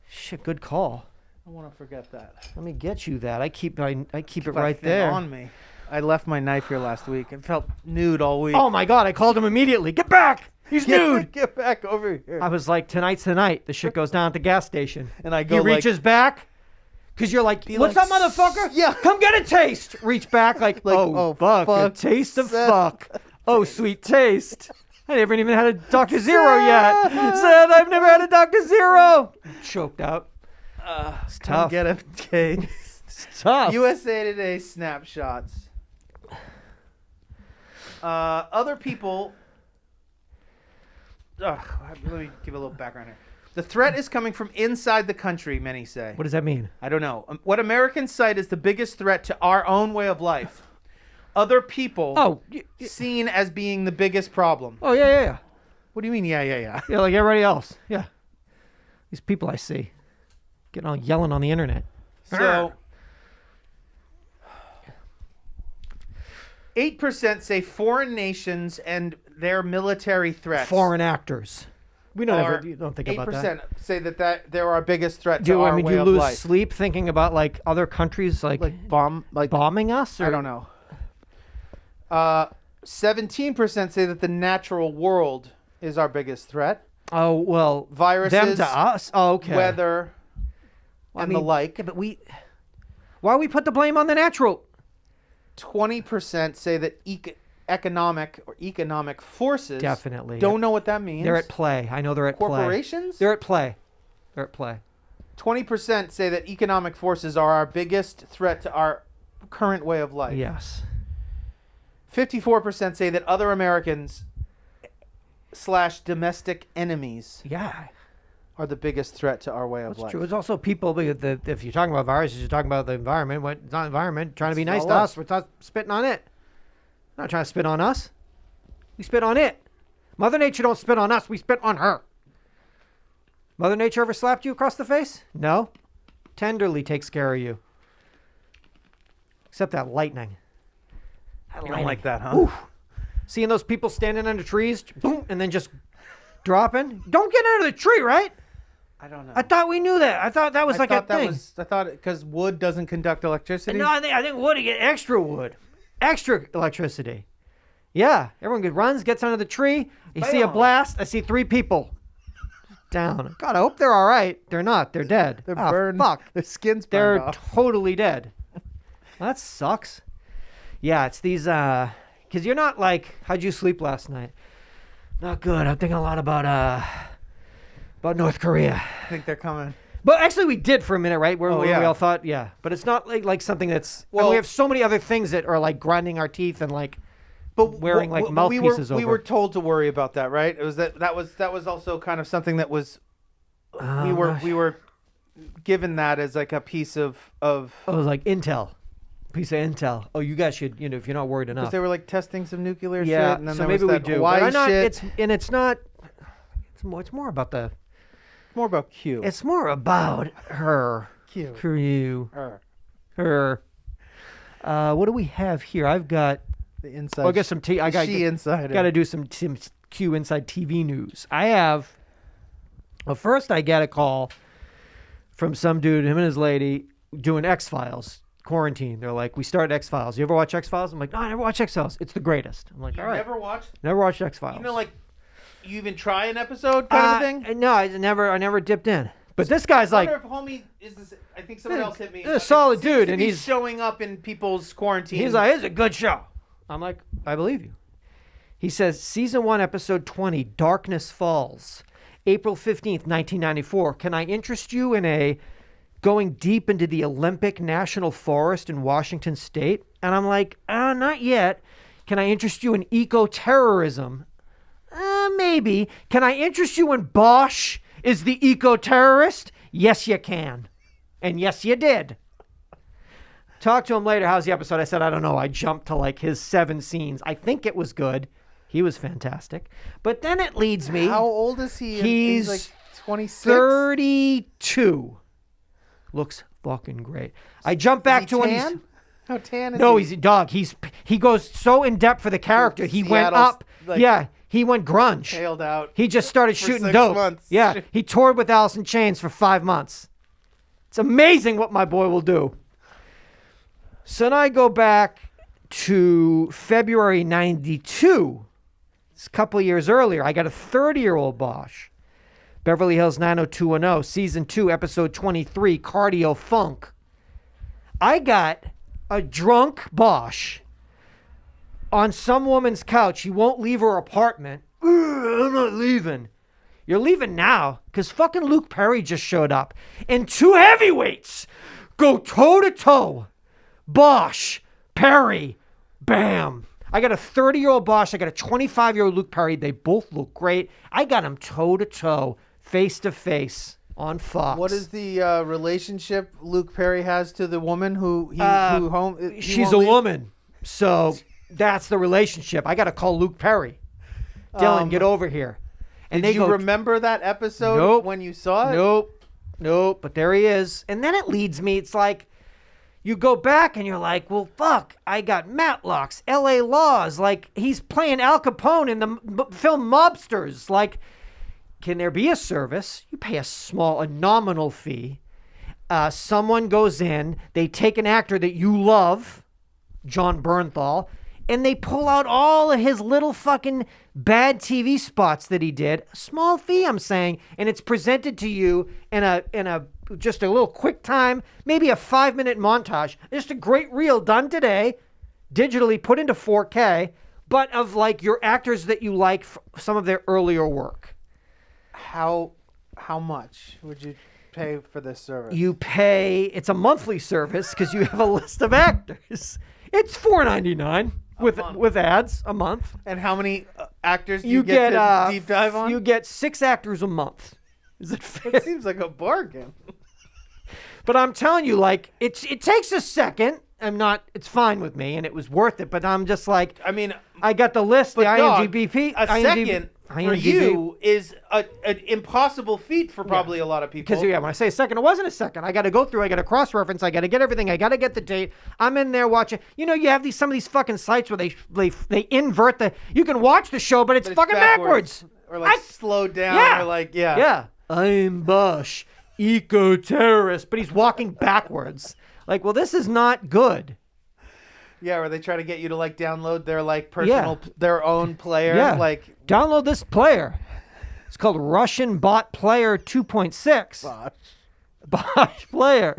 Shit, good call. I want to forget that. Let me get you that. I keep it right there on me. I left my knife here last week. It felt nude all week. Oh my God! I called him immediately. Get back! He's nude. Get back over here. I was like, tonight's the night. The shit goes down at the gas station. And I go. He reaches back. Because you're like, what's up, motherfucker? Yeah. Come get a taste. Reach back like oh fuck. A taste of fuck. Oh, sweet taste. I haven't even had a Dr. Zero yet. Said I've never had a Dr. Zero. Choked out. It's tough. Get a taste. It's tough. USA Today snapshots. Other people. Let me give a little background here. The threat is coming from inside the country, many say. What does that mean? I don't know. What Americans cite as the biggest threat to our own way of life. Other people seen as being the biggest problem. Oh, yeah. What do you mean? Yeah. Yeah, like everybody else. Yeah. These people I see getting all yelling on the internet. So 8% say foreign nations and their military threats. Foreign actors. We don't think about that. 8% say that they're our biggest threat to our way of life. Do you lose sleep thinking about like other countries like bombing us? Or? I don't know. 17% say that the natural world is our biggest threat. Oh, well, viruses, them to us. Oh, okay. Weather, and the like. Yeah, but why we put the blame on the natural? 20% say that economic forces definitely don't know what that means. They're at play. I know they're at Corporations? They're at play. They're at play. 20% say that economic forces are our biggest threat to our current way of life. Yes. 54% say that other Americans / domestic enemies are the biggest threat to our way of life. That's true. It's also people, if you're talking about viruses, you're talking about the environment. It's not environment. Trying to be nice to us. We're not spitting on it. Not trying to spit on us. We spit on it. Mother Nature don't spit on us. We spit on her. Mother Nature ever slapped you across the face? No. Tenderly takes care of you. Except that lightning. You don't like that, huh? Oof. Seeing those people standing under trees, boom, and then just dropping. Don't get under the tree, right? I don't know. I thought we knew that. I thought that was a thing. I thought because wood doesn't conduct electricity. No, I think wood, you get extra wood. Extra electricity. Yeah. Everyone runs, gets under the tree. You see a blast. I see 3 people down. God, I hope they're all right. They're not. They're dead. They're burned. Fuck. Their skin's burned off. They're totally dead. Well, that sucks. Yeah, it's these, because you're not like, how'd you sleep last night? Not good. I'm thinking a lot about North Korea. I think they're coming. But actually, we did for a minute, right? Where we all thought, yeah. But it's not like something that's. Well, we have so many other things that are like grinding our teeth and like, wearing like mouthpieces over. We were told to worry about that, right? It was that was also kind of something that was. We were given that as like a piece of. Oh, it was like intel. Piece of intel. Oh, you guys should, if you're not worried enough. Because they were like testing some nuclear shit. And then so maybe we do. Hawaii shit. It's not. It's more about the. More about Q. It's more about her. Q. Her. What do we have here? I've got the inside. I got some. I got insider. Got to do some Q inside TV news. I have. Well, first I got a call from some dude, him and his lady, doing X-Files. Quarantine. They're like, we started X-Files. You ever watch X-Files? I'm like, no, I never watched X-Files. It's the greatest. I'm like, all right. Never watched? Never watched X-Files. Like, you even try an episode kind of thing? No, I never dipped in. But this guy's like, I wonder if homie is this. I think someone else hit me. He's a solid dude, and he's showing up in people's quarantine. He's like, it's a good show. I'm like, I believe you. He says, season 1, episode 20, Darkness Falls, April 15th, 1994. Can I interest you in going deep into the Olympic National Forest in Washington State? And I'm like, not yet. Can I interest you in eco-terrorism? Maybe. Can I interest you in Bosch is the eco-terrorist? Yes, you can. And yes, you did. Talk to him later. How's the episode? I said, I don't know. I jumped to like his 7 scenes. I think it was good. He was fantastic. But then it leads me. How old is he? He's like 26? 32. Looks fucking great. I jump back to when he's. How tan is he? No, he's a dog. He goes so in depth for the character. He went up. He went grunge. Tailed out. He just started shooting dope. Months. Yeah, he toured with Alice in Chains for 5 months. It's amazing what my boy will do. So then I go back to February 92. It's a couple of years earlier. I got a 30-year-old Bosch. Beverly Hills 90210, season 2, episode 23, Cardio Funk. I got a drunk Bosch on some woman's couch. He won't leave her apartment. I'm not leaving. You're leaving now because fucking Luke Perry just showed up. And 2 heavyweights go toe-to-toe. Bosch, Perry, bam. I got a 30-year-old Bosch. I got a 25-year-old Luke Perry. They both look great. I got them toe-to-toe, face-to-face on Fox. What is the relationship Luke Perry has to the woman who she's a woman. So that's the relationship. I got to call Luke Perry. Dylan, get over here. And Did you remember that episode when you saw it? Nope. But there he is. And then it leads me. It's like you go back and you're like, well, fuck. I got Matlocks, L.A. Laws. Like he's playing Al Capone in the film Mobsters. Like, can there be a service? You pay a nominal fee. Someone goes in. They take an actor that you love, John Bernthal, and they pull out all of his little fucking bad TV spots that he did. A small fee, I'm saying, and it's presented to you in a just a little quick time, maybe a 5-minute montage. Just a great reel done today, digitally put into 4K, but of like your actors that you like, some of their earlier work. How much would you pay for this service? You pay. It's a monthly service because you have a list of actors. It's $4.99. With ads a month. And how many actors do you get to deep dive on? You get 6 actors a month. Is it fair? It seems like a bargain. But I'm telling you, like, it takes a second. It's fine with me, and it was worth it. But I'm just like, I mean, I got the list, the IMDb. Second for you is an impossible feat for probably a lot of people. Because when I say a second, it wasn't a second. I got to go through. I got to cross-reference. I got to get everything. I got to get the date. I'm in there watching. You have some of these fucking sites where they invert the. You can watch the show, but it's fucking backwards. Or like slow down. Or like I'm Bush, eco-terrorist, but he's walking backwards. Like, well, this is not good. Yeah, where they try to get you to like download their like personal their own player. Yeah. Like download this player. It's called Russian Bot Player 2.6. Bosh Player.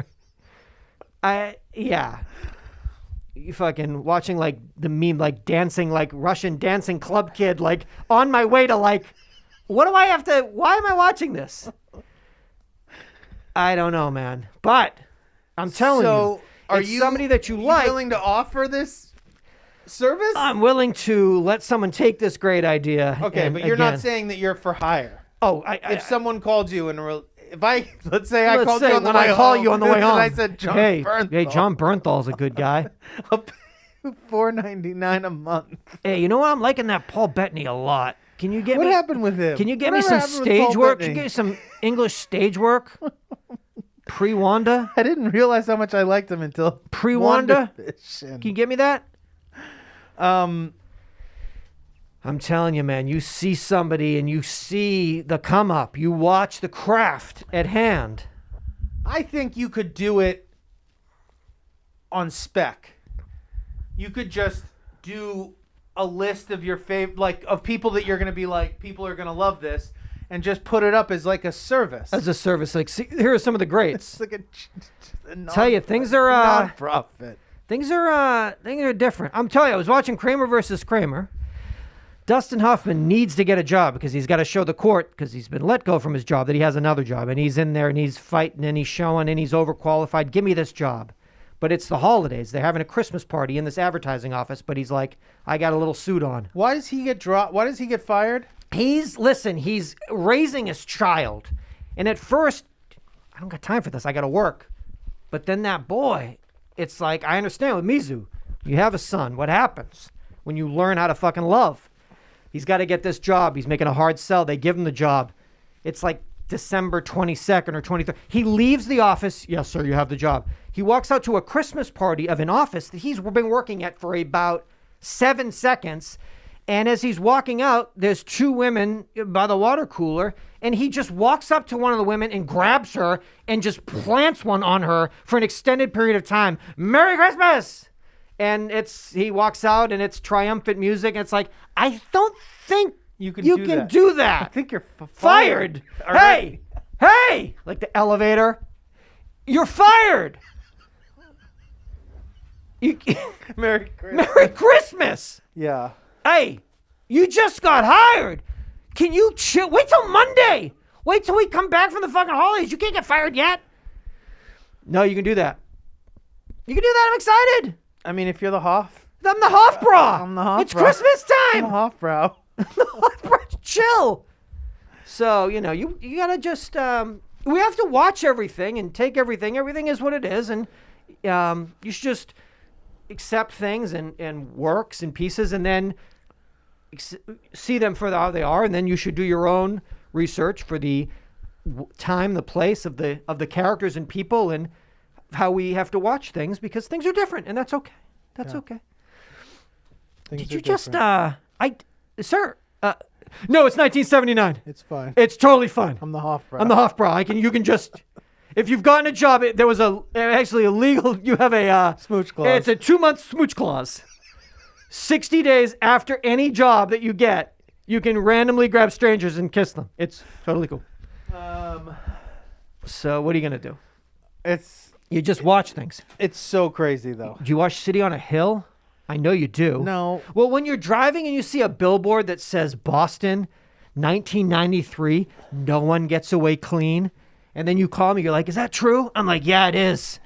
You fucking watching like the meme, like dancing, like Russian dancing club kid, like on my way to like, why am I watching this? I don't know, man. But I'm telling you. Are you somebody that you like? Willing to offer this service? I'm willing to let someone take this great idea. Okay, but you're not saying that you're for hire. Oh, if someone called you and let's say I called you on the way home. When I call you on the way home, I said John Bernthal. Hey, John Bernthal's a good guy. I'll pay you $4.99 a month. Hey, you know what? I'm liking that Paul Bettany a lot. Can you get What happened with him? Can you get me some stage work? Can you get me some English stage work? Pre-Wanda? I didn't realize how much I liked him until Pre-Wanda? Can you get me that? I'm telling you, man, you see somebody and you see the come up. You watch the craft at hand. I think you could do it on spec. You could just do a list of your favorite, like of people that you're going to be like, people are going to love this. And just put it up as like a service. As a service, like see, here are some of the greats. It's like tell you, things are non-profit. Things are different. I'm telling you, I was watching Kramer versus Kramer. Dustin Hoffman needs to get a job because he's got to show the court because he's been let go from his job that he has another job and he's in there and he's fighting and he's showing and he's overqualified. Give me this job. But it's the holidays. They're having a Christmas party in this advertising office. But he's like, I got a little suit on. Why does he get dropped? Why does he get fired? He's raising his child. And at first, I don't got time for this. I got to work. But then that boy, it's like, I understand with Mizu. You have a son. What happens when you learn how to fucking love? He's got to get this job. He's making a hard sell. They give him the job. It's like December 22nd or 23rd. He leaves the office. Yes, sir, you have the job. He walks out to a Christmas party of an office that he's been working at for about 7 seconds. And as he's walking out, there's 2 women by the water cooler. And he just walks up to one of the women and grabs her and just plants one on her for an extended period of time. Merry Christmas! And he walks out and it's triumphant music. And it's like, I don't think you can do that. I think you're fired. Hey! Hey! Like the elevator. You're fired. Merry Christmas. Merry Christmas. Yeah. Hey, you just got hired. Can you chill? Wait till Monday. Wait till we come back from the fucking holidays. You can't get fired yet. No, you can do that. You can do that. I'm excited. I mean, if you're the Hoff. I'm the Hoffbra. I'm the Hoffbra. It's Christmas time. I'm the Hoffbrow. The Hoffbra. Chill. So, you got to just, we have to watch everything and take everything. Everything is what it is. And you should just accept things and works and pieces and then see them for how they are, and then you should do your own research for the time, the place of the characters and people, and how we have to watch things, because things are different, and that's okay. That's okay. Did you just sir? No, it's 1979. It's fine. It's totally fine. I'm the Hofbräu. I'm the Hofbräu. You can just, if you've gotten a job, there was actually a legal. You have a smooch clause. It's a 2-month smooch clause. 60 days after any job that you get, you can randomly grab strangers and kiss them. It's totally cool. So what are you gonna do? You just watch things. It's so crazy, though. Do you watch City on a Hill? I know you do. No. Well, when you're driving and you see a billboard that says Boston, 1993, no one gets away clean, and then you call me, you're like, is that true? I'm like, yeah, it is,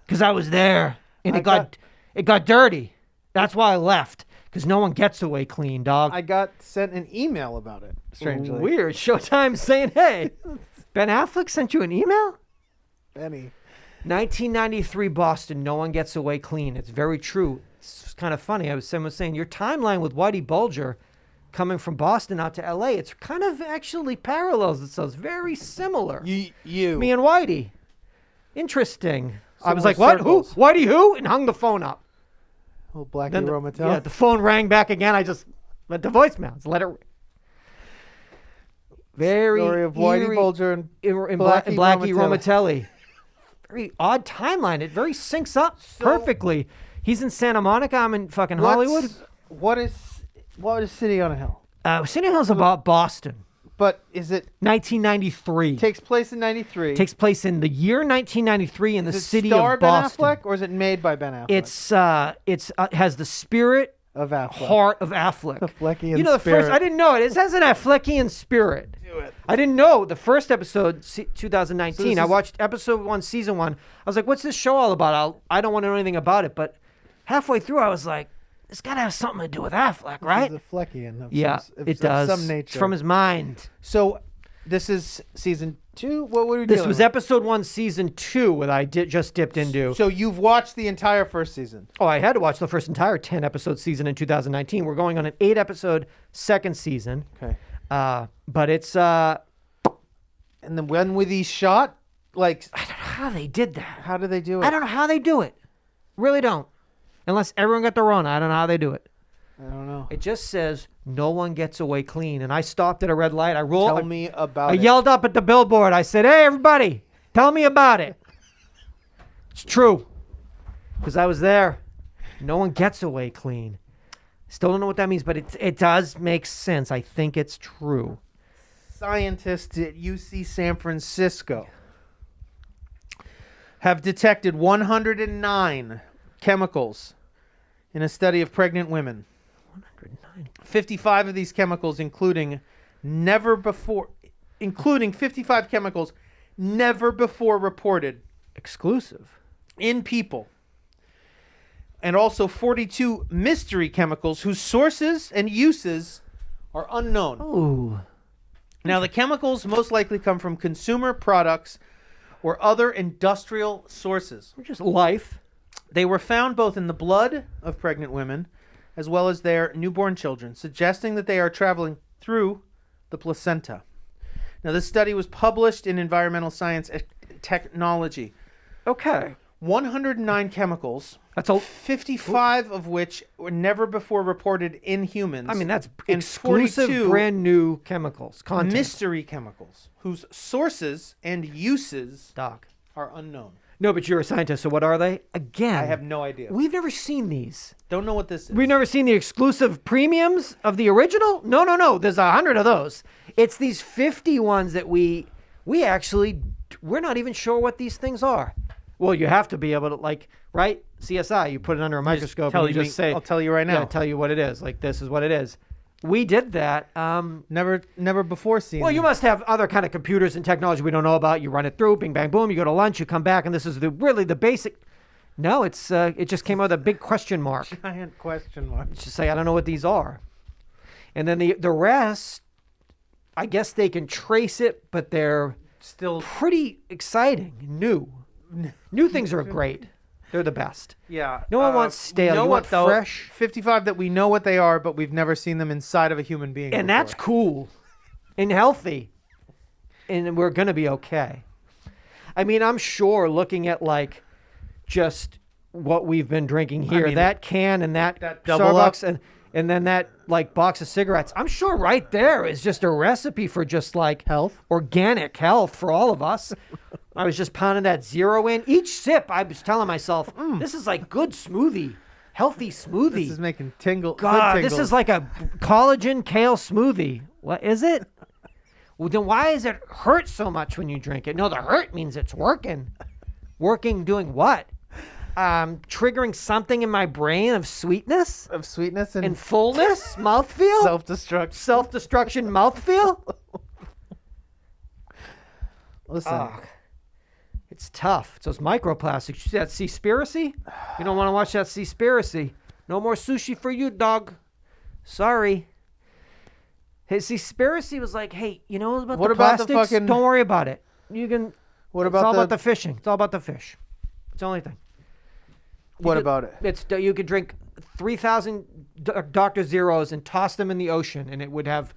because I was there, and it got dirty. That's why I left, because no one gets away clean, dog. I got sent an email about it, strangely. Weird. Showtime saying, hey, Ben Affleck sent you an email? Benny. 1993 Boston, no one gets away clean. It's very true. It's kind of funny. Someone was saying your timeline with Whitey Bulger coming from Boston out to LA, it's kind of actually parallels itself. It's very similar. Me and Whitey. Interesting. I was like, what? Who? Whitey who? And hung the phone up. Oh, Blackie Romatel. Yeah, the phone rang back again. I just went to voicemail. Just let it. Very story of Whitey Bulger and Blackie Romatelli. Very odd timeline. It very syncs up perfectly. He's in Santa Monica. I'm in fucking Hollywood. What is City on a Hill? City on a Hill's about Boston. But is it 1993? Takes place in 93. Takes place in the year 1993 in the city of Boston. Ben Affleck, or is it made by Ben Affleck? It's has the spirit of Affleck. Heart of Affleck. The Fleckian You know, the spirit. first, I didn't know it. It has an Affleckian spirit. Do it. I didn't know the first episode, 2019. So I watched episode 1, season 1. I was like, what's this show all about? I don't want to know anything about it. But halfway through, I was like, it's got to have something to do with Affleck, right? It's a Fleckian. It does. Some nature. It's from his mind. So this is season 2? What were we This was episode 1, season 2, what I just dipped into. So you've watched the entire first season? Oh, I had to watch the first entire 10-episode season in 2019. We're going on an 8-episode second season. Okay. But it's... And then when were these shot? Like, I don't know how they did that. How do they do it? I don't know how they do it. Really don't. Unless everyone got the Rona. I don't know how they do it. I don't know. It just says no one gets away clean. And I stopped at a red light. Tell me about it. I yelled up at the billboard. I said, hey, everybody, tell me about it. It's true. Because I was there. No one gets away clean. Still don't know what that means, but it does make sense. I think it's true. Scientists at UC San Francisco have detected 109 chemicals in a study of pregnant women. 109. 55 of these chemicals, including 55 chemicals never before reported. Exclusive. In people. And also 42 mystery chemicals whose sources and uses are unknown. Ooh. Now, the chemicals most likely come from consumer products or other industrial sources. Or just life. They were found both in the blood of pregnant women as well as their newborn children, suggesting that they are traveling through the placenta. Now, this study was published in Environmental Science and Technology. Okay. 109 chemicals, 55 of which were never before reported in humans. I mean, that's exclusive, brand new chemicals. Content. Mystery chemicals, whose sources and uses are unknown. No, but you're a scientist, so what are they? Again, I have no idea. We've never seen these. Don't know what this is. We've never seen the exclusive premiums of the original? No. There's 100 of those. It's these 50 ones that we're not even sure what these things are. Well, you have to be able to, right? CSI, you put it under a microscope and you just say... I'll tell you right now. Yeah, tell you what it is. Like, this is what it is. We did that. Never before seen. Well, you must have other kind of computers and technology we don't know about. You run it through, bing, bang, boom. You go to lunch, you come back, and this is really the basic... No, it just came out with a big question mark. Giant question mark. It's just say, I don't know what these are. And then the rest, I guess they can trace it, but they're still pretty exciting, new. New things are great. They're the best. Yeah. No one wants stale. You know you what, want though? fresh. 55 that we know what they are, but we've never seen them inside of a human being And before. that's cool and healthy. And we're going to be okay. I mean, I'm sure looking at like just what we've been drinking here, that can and that double Starbucks and then that like box of cigarettes, I'm sure right there is just a recipe for just like Health? organic health for all of us. I was just pounding that zero in. Each sip, I was telling myself, this is like good smoothie, healthy smoothie. This is making tingle. God, good this tingles. is like a collagen kale smoothie. What is it? Well, then why does it hurt so much when you drink it? No, the hurt means it's working. Working doing what? Triggering something in my brain of sweetness? Of sweetness And fullness? Mouthfeel? self-destruct. Self-destruction mouthfeel? Listen. It's tough. It's those microplastics. You see that Seaspiracy? You don't want to watch that Seaspiracy. No more sushi for you, dog. Sorry. Hey, Seaspiracy was like, hey, you know about What the about the plastics? fucking- Don't worry about it. You can. What It's all about about the fishing. It's all about the fish. It's the only thing. What about it? It's you could drink 3,000 Dr. Zeros and toss them in the ocean, and it would have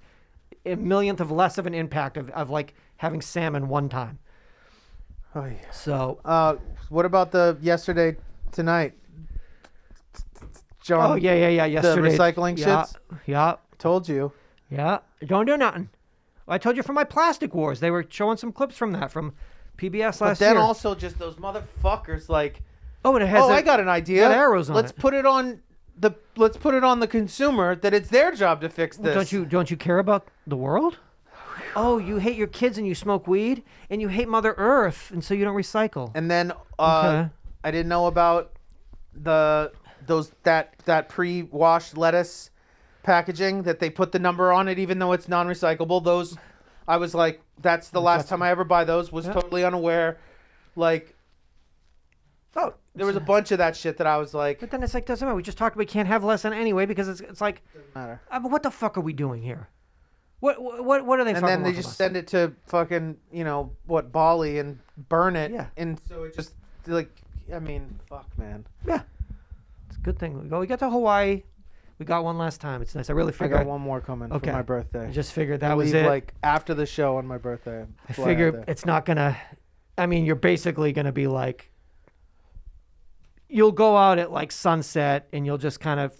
a millionth of less of an impact of like having salmon one time. Oh, yeah. So. What about the yesterday, tonight? John, Oh yeah. Yesterday. The recycling shits? Yeah. Told you. Yeah. Don't do nothing. I told you from my Plastic Wars. They were showing some clips from that from PBS But last then year. also just those motherfuckers like, Oh, and it has. I got an idea. got arrows on let's it. put it on the consumer that it's their job to fix this. Don't you care about the world? Oh, you hate your kids and you smoke weed, and you hate Mother Earth, and so you don't recycle. And then Okay. I didn't know about that pre-washed lettuce packaging that they put the number on it even though it's non-recyclable. Those I was like, that's the last time I ever buy those. Was totally unaware. Like, there was a bunch of that shit that I was like, But then it's like, doesn't matter. We just talked. We can't have less than anyway because it's like, doesn't matter. but what the fuck are we doing here? What are they? And then they just send it to fucking Bali and burn it. Yeah. And so it just like, I mean, fuck, man. Yeah, it's a good thing. We got to Hawaii. We got one last time. It's nice. I really I figured. got one more coming for my birthday. I just figured that I was leave, it. like after the show on my birthday. I figure it's not gonna. I mean, you're basically gonna be like. You'll go out at like sunset, and you'll just kind of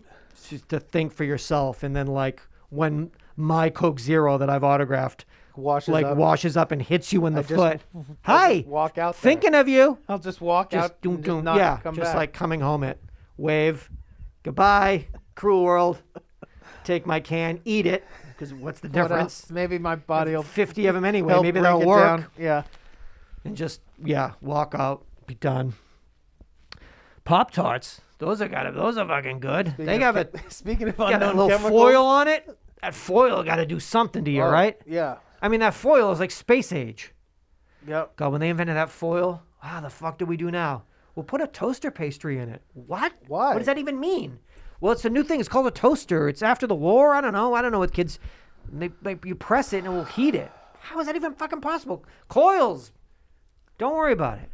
just to think for yourself, and then like when my Coke Zero that I've autographed washes up and hits you in the foot. Hi, walk out. Thinking of you. I'll just walk out. Doom, And doom. not Yeah, come just back. like coming home at wave, goodbye, cruel world. Take my can, eat it, because what's the What difference? else? Maybe my body will 50 of them anyway. help Maybe break they'll it work. down. Yeah. And just walk out, be done. Pop Tarts, those are fucking good. They got Speaking of got a unknown little chemicals, foil on it. That foil got to do something to you, right? Yeah. I mean, that foil is like space age. Yep. God, when they invented that foil, the fuck do we do now? We'll put a toaster pastry in it. What? Why? What does that even mean? Well, it's a new thing. It's called a toaster. It's after the war. I don't know what kids. You press it and it will heat it. How is that even fucking possible? Coils. Don't worry about it.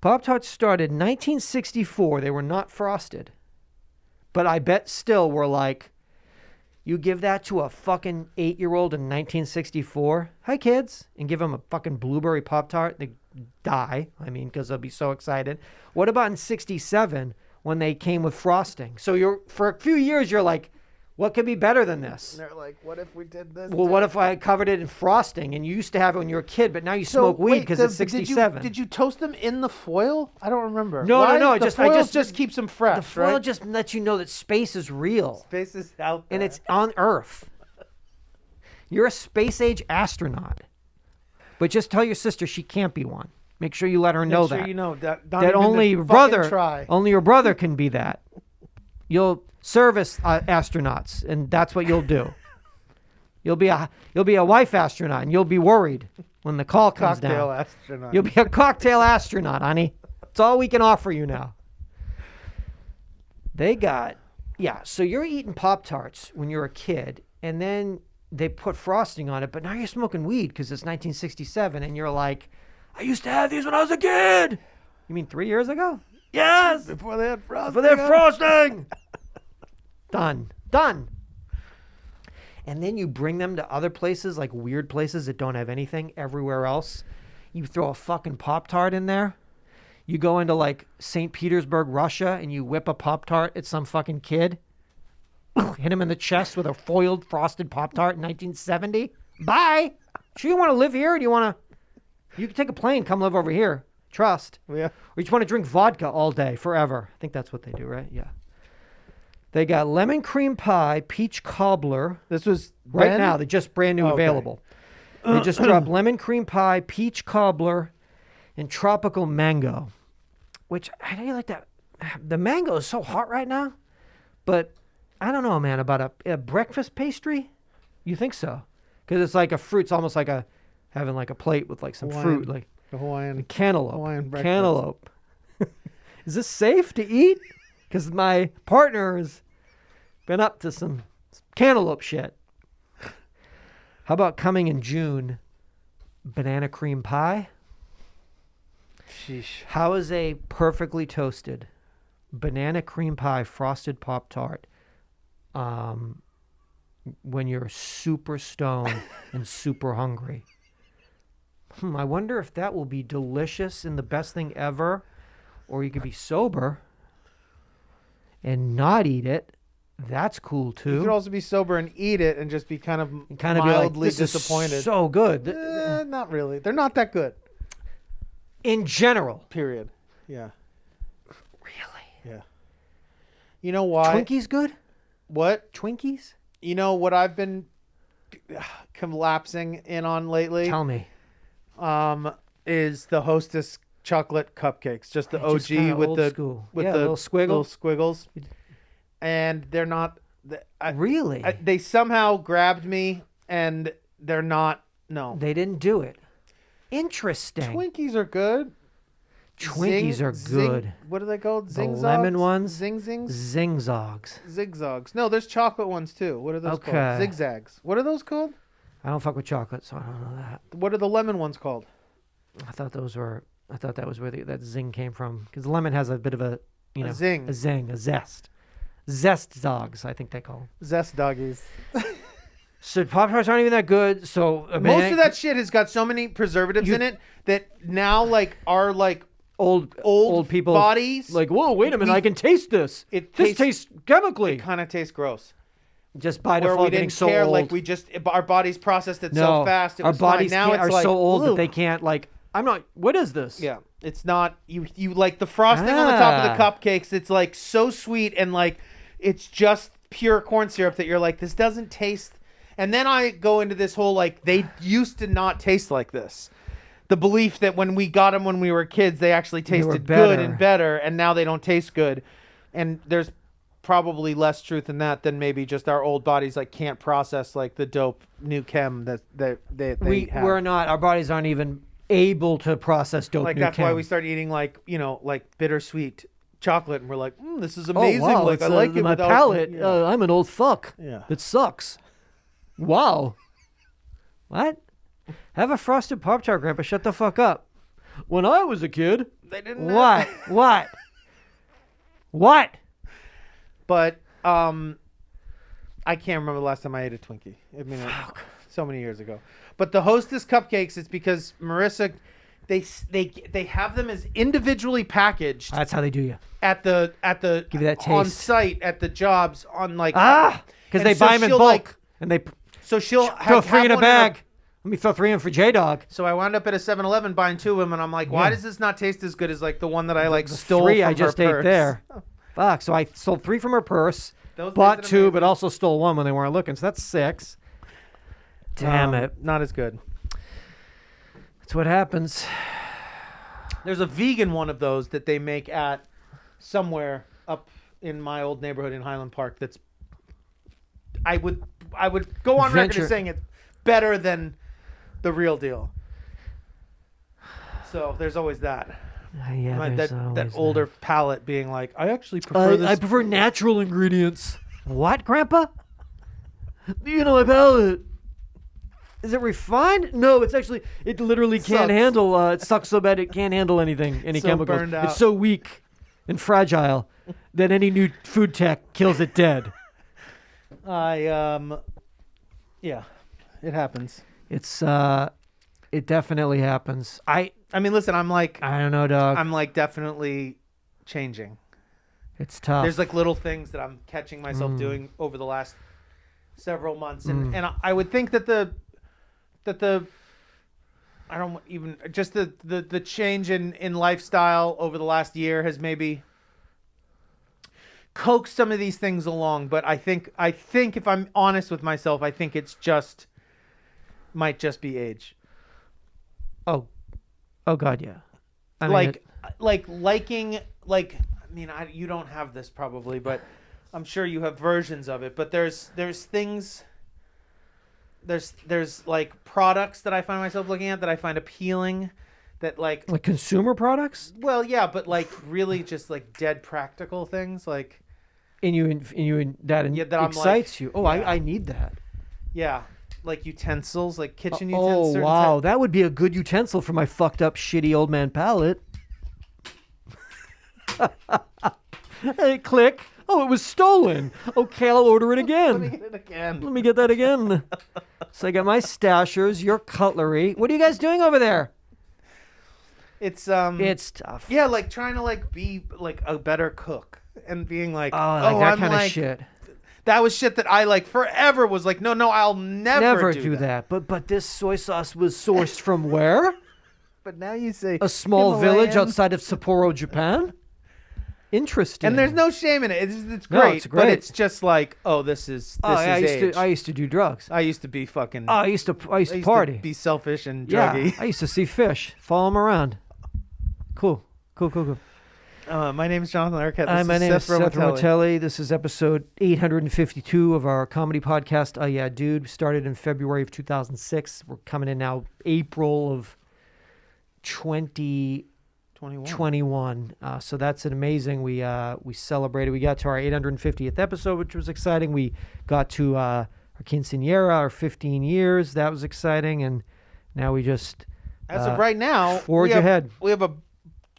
Pop-Tarts started in 1964. They were not frosted. But I bet still we're like, you give that to a fucking 8-year-old in 1964. Hi, kids. And give them a fucking blueberry Pop-Tart. They die. I mean, because they'll be so excited. What about in 67 when they came with frosting? So for a few years, you're like, what could be better than this? And they're like, what if we did this? Well, what if I covered it in frosting? And you used to have it when you were a kid, but now you smoke weed because it's 67. Did you toast them in the foil? I don't remember. No. The foil just keeps them fresh. The foil right? just lets you know that space is real. Space is out there. And it's on Earth. You're a space age astronaut. But just tell your sister she can't be one. Make sure you let her know Make sure that. you know that Only your brother can be that. You'll service astronauts, and that's what you'll do. You'll be a wife astronaut, and you'll be worried when the call comes Cocktail down. astronaut. You'll be a cocktail astronaut, honey. It's all we can offer you now. So you're eating Pop-Tarts when you're a kid, and then they put frosting on it, but now you're smoking weed because it's 1967, and you're like, I used to have these when I was a kid. You mean 3 years ago? Yes. Before they had frosting. For their frosting. Done. And then you bring them to other places, like weird places that don't have anything everywhere else. You throw a fucking Pop-Tart in there. You go into like St. Petersburg, Russia, and you whip a Pop-Tart at some fucking kid. Hit him in the chest with a foiled frosted Pop-Tart in 1970. Bye. Sure you want to live here? Or do you want to... You can take a plane, come live over here. Trust. Yeah. Or you just want to drink vodka all day, forever. I think that's what they do, right? Yeah. They got lemon cream pie, peach cobbler. This was right now. They just brand new available. They just dropped lemon cream pie, peach cobbler, and tropical mango. Which, I know you like that. The mango is so hot right now. But I don't know, man, about a breakfast pastry. You think so? Because it's like a fruit. It's almost like having like a plate with like some fruit. Like a Hawaiian cantaloupe. Hawaiian breakfast. Cantaloupe. Is this safe to eat? Because my partner has been up to some cantaloupe shit. How about coming in June? Banana cream pie. Sheesh. How is a perfectly toasted banana cream pie frosted Pop-Tart when you're super stoned and super hungry? I wonder if that will be delicious and the best thing ever, or you could be sober and not eat it. That's cool too. You could also be sober and eat it and just be kind of mildly like, this disappointed. Is so good. Not really. They're not that good. In general. Period. Yeah. Really? Yeah. You know why? Twinkies good? What? Twinkies? You know what I've been collapsing in on lately? Tell me. Is the Hostess chocolate cupcakes. Just the OG with the school. with the the little squiggles. And they're not really. They somehow grabbed me, and they're not. No, they didn't do it. Interesting. Twinkies are good. Twinkies are good. What are they called? The Zing-zogs? lemon ones. Zing-zings? Zing-zogs. Zigzags. No, there's chocolate ones too. What are those called? Zigzags. What are those called? I don't fuck with chocolate, so I don't know that. What are the lemon ones called? I thought that was where that zing came from, because lemon has a bit of a zing, a zest. Zest dogs, I think they call them. Zest doggies. So Pop-Tarts aren't even that good. So most of that shit has got so many preservatives in it that now like our like old people bodies like, whoa, wait a minute, I can taste this. This tastes chemically. It kind of tastes gross. Just by default, we didn't so care, old. Like our bodies processed it so fast. It our was bodies fine. Now it's are like, so old that they can't like. I'm not. What is this? Yeah, it's not. You like the frosting on the top of the cupcakes. It's like so sweet and like it's just pure corn syrup that you're like, this doesn't taste. And then I go into this whole like they used to not taste like this. The belief that when we got them when we were kids, they actually tasted good and better, and now they don't taste good. And there's probably less truth in that than maybe just our old bodies like can't process like the dope new chem that they have. We're not. Our bodies aren't even able to process dope. Like new that's chem. why we start eating like like bittersweet chocolate, and we're like, this is amazing. Oh, wow, like I like it. My without, palate. I'm an old fuck. Yeah, it sucks. Wow. What? Have a frosted Pop-Tart, Grandpa. Shut the fuck up. When I was a kid, they didn't. What? What? But I can't remember the last time I ate a Twinkie. I mean, so many years ago. But the Hostess cupcakes, it's because Marissa, they have them as individually packaged. That's how they do you. At the give you that taste on site at the jobs on like because they buy them in bulk like, and they so she'll throw three in a bag. Let me throw three in for J-Dog. So I wound up at a 7-Eleven buying two of them, and I'm like, why does this not taste as good as like the one that I like stole three from I just her ate purse? there? Fuck. So I sold three from her purse, bought two, but also stole one when they weren't looking. So that's 6. Damn it. Not as good. That's what happens. There's a vegan one of those that they make at somewhere up in my old neighborhood in Highland Park. That's I would go on record as saying it's better than the real deal. So there's always that. That older palate being like, I actually prefer this. I prefer natural ingredients. What, Grandpa? You know my palate. Is it refined? No, it's actually, it literally can't handle, it sucks so bad it can't handle anything, any chemicals. Burned out. It's so weak. and fragile that any new food tech kills it dead. Yeah, it happens. It definitely happens. I mean, listen, I'm like, I don't know, dog. I'm like definitely changing. It's tough. There's like little things that I'm catching myself doing over the last several months, and I would think that the I don't even just the change in lifestyle over the last year has maybe coaxed some of these things along. But I think if I'm honest with myself, I think it's might just be age. Oh God, yeah. I mean, liking. I mean, you don't have this probably, but I'm sure you have versions of it. But there's things. There's like products that I find myself looking at that I find appealing, that like consumer products. Well, yeah, but like really just like dead practical things, like. That excites you. Oh, yeah. I need that. Yeah, like utensils, like kitchen utensils. Oh wow, that would be a good utensil for my fucked up, shitty old man palate. Hey, click. Oh, it was stolen. Okay, I'll order it again. Let me get it again. Let me get that again. So I got my stashers, your cutlery. What are you guys doing over there? It's tough. Yeah, like trying to like be like a better cook and being like, that kind of shit. That was shit that I like forever was like, no, I'll never do that. But this soy sauce was sourced from where? But now you say a small village outside of Sapporo, Japan. Interesting. And there's no shame in it. It's great. No, it's great. But it's just like, this is age. I used to do drugs. I used to be fucking. I used to party. To be selfish and druggy. Yeah, I used to see fish, follow them around. Cool. My name is Jonathan Larquette. My name is Seth Romatelli. This is episode 852 of our comedy podcast, UhhYeahDude. Started in February of 2006. We're coming in now April of 2021. So that's an amazing. We celebrated. We got to our 850th episode, which was exciting. We got to our quinceañera, our 15 years. That was exciting. And now we just as of right now forge ahead. We have a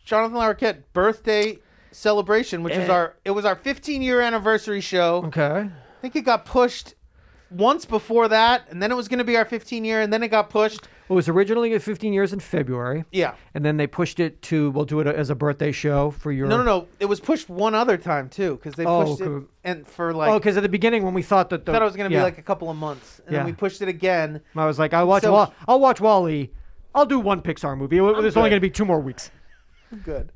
Jonathan Larquette birthday celebration, which was our 15-year anniversary show. Okay. I think it got pushed once before that, and then it was going to be our 15-year, and then it got pushed. It was originally 15 years in February. Yeah. And then they pushed it to, we'll do it as a birthday show for your... No. It was pushed one other time, too, because they pushed it and for like... Oh, because at the beginning when we thought that... I thought it was going to be like a couple of months, and then we pushed it again. I was like, I'll watch WALL-E. I'll do one Pixar movie. There's only going to be 2 more weeks. Good.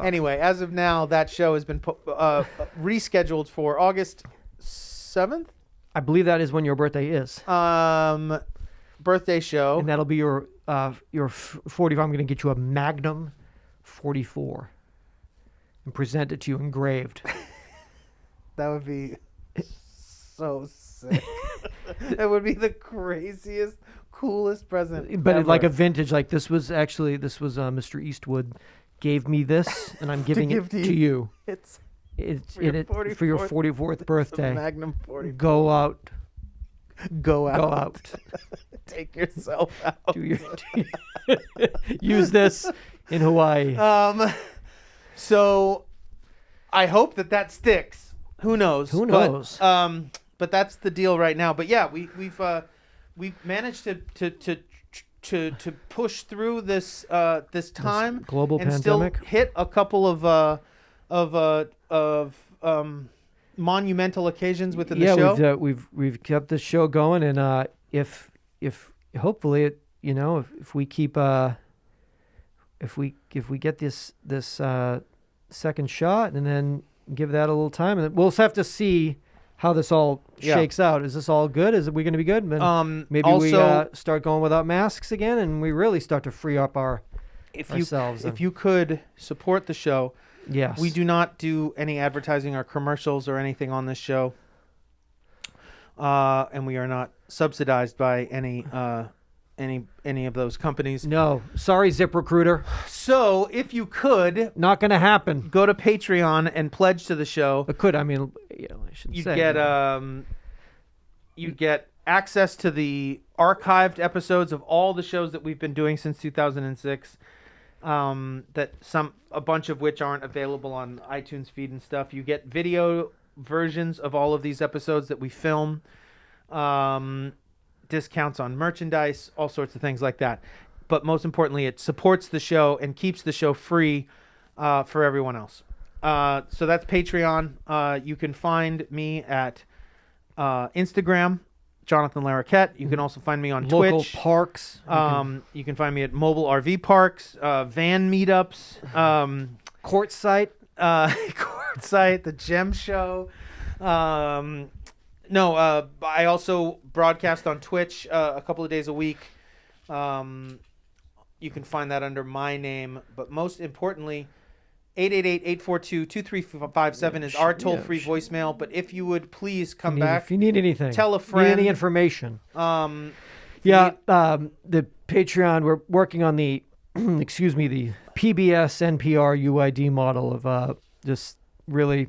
Anyway, as of now, that show has been rescheduled for August 7th. I believe that is when your birthday is. Birthday show. And that'll be your 40. I'm going to get you a Magnum 44 and present it to you engraved. That would be so sick. That would be the craziest, coolest present. But like a vintage, like this was Mr. Eastwood gave me this, and I'm giving it to you. It's for your 44th birthday. Magnum 44. Go out. Take yourself out. Use this in Hawaii. So I hope that sticks. Who knows? But that's the deal right now. But yeah, we've managed to push through this time, this global and pandemic, still hit a couple of monumental occasions within the show. Yeah, we've kept the show going, and if hopefully it, if we keep if we get this second shot and then give that a little time, and we'll have to see how this all shakes out. Is this all good? Is we going to be good? Then maybe also, we start going without masks again, and we really start to free up ourselves. If you could support the show, yes, we do not do any advertising or commercials or anything on this show, and we are not subsidized by any of those companies. No, sorry, ZipRecruiter. So if you could, not going to happen. Go to Patreon and pledge to the show. It could. I mean, I shouldn't say. You'd get access to the archived episodes of all the shows that we've been doing since 2006. that a bunch of which aren't available on iTunes feed and stuff. You get video versions of all of these episodes that we film, discounts on merchandise, all sorts of things like that. But most importantly, it supports the show and keeps the show free for everyone else. So that's Patreon. You can find me at Instagram, Jonathan Larquette. You can also find me on local Twitch. Parks. You can find me at mobile RV parks, van meetups, Quartzsite. Quartzsite, the Gem Show. I also broadcast on Twitch a couple of days a week. You can find that under my name, but most importantly, 888-842-2357 is our toll-free voicemail. But if you would please come back. If you need anything. Tell a friend. Need any information. The Patreon, we're working on the, the PBS NPR UID model of just really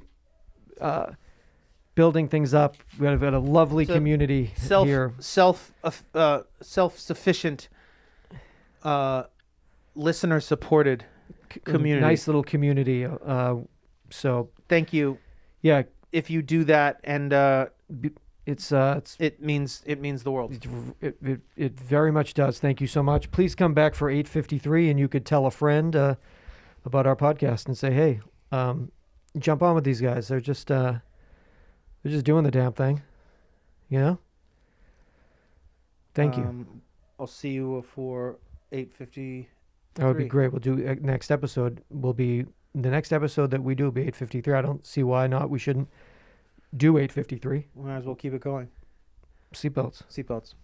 building things up. We've got a lovely community here. Self-sufficient, listener-supported community. Nice little community. So thank you. Yeah, if you do that, and it means the world. It very much does. Thank you so much. Please come back for 8:53, and you could tell a friend about our podcast and say, "Hey, jump on with these guys. They're just doing the damn thing." You know. Thank you. I'll see you for 8:50. That would be great. We'll do next episode. The next episode that we do will be 8:53. I don't see why not. We shouldn't do 8:53. We might as well keep it going. Seatbelts. Seatbelts.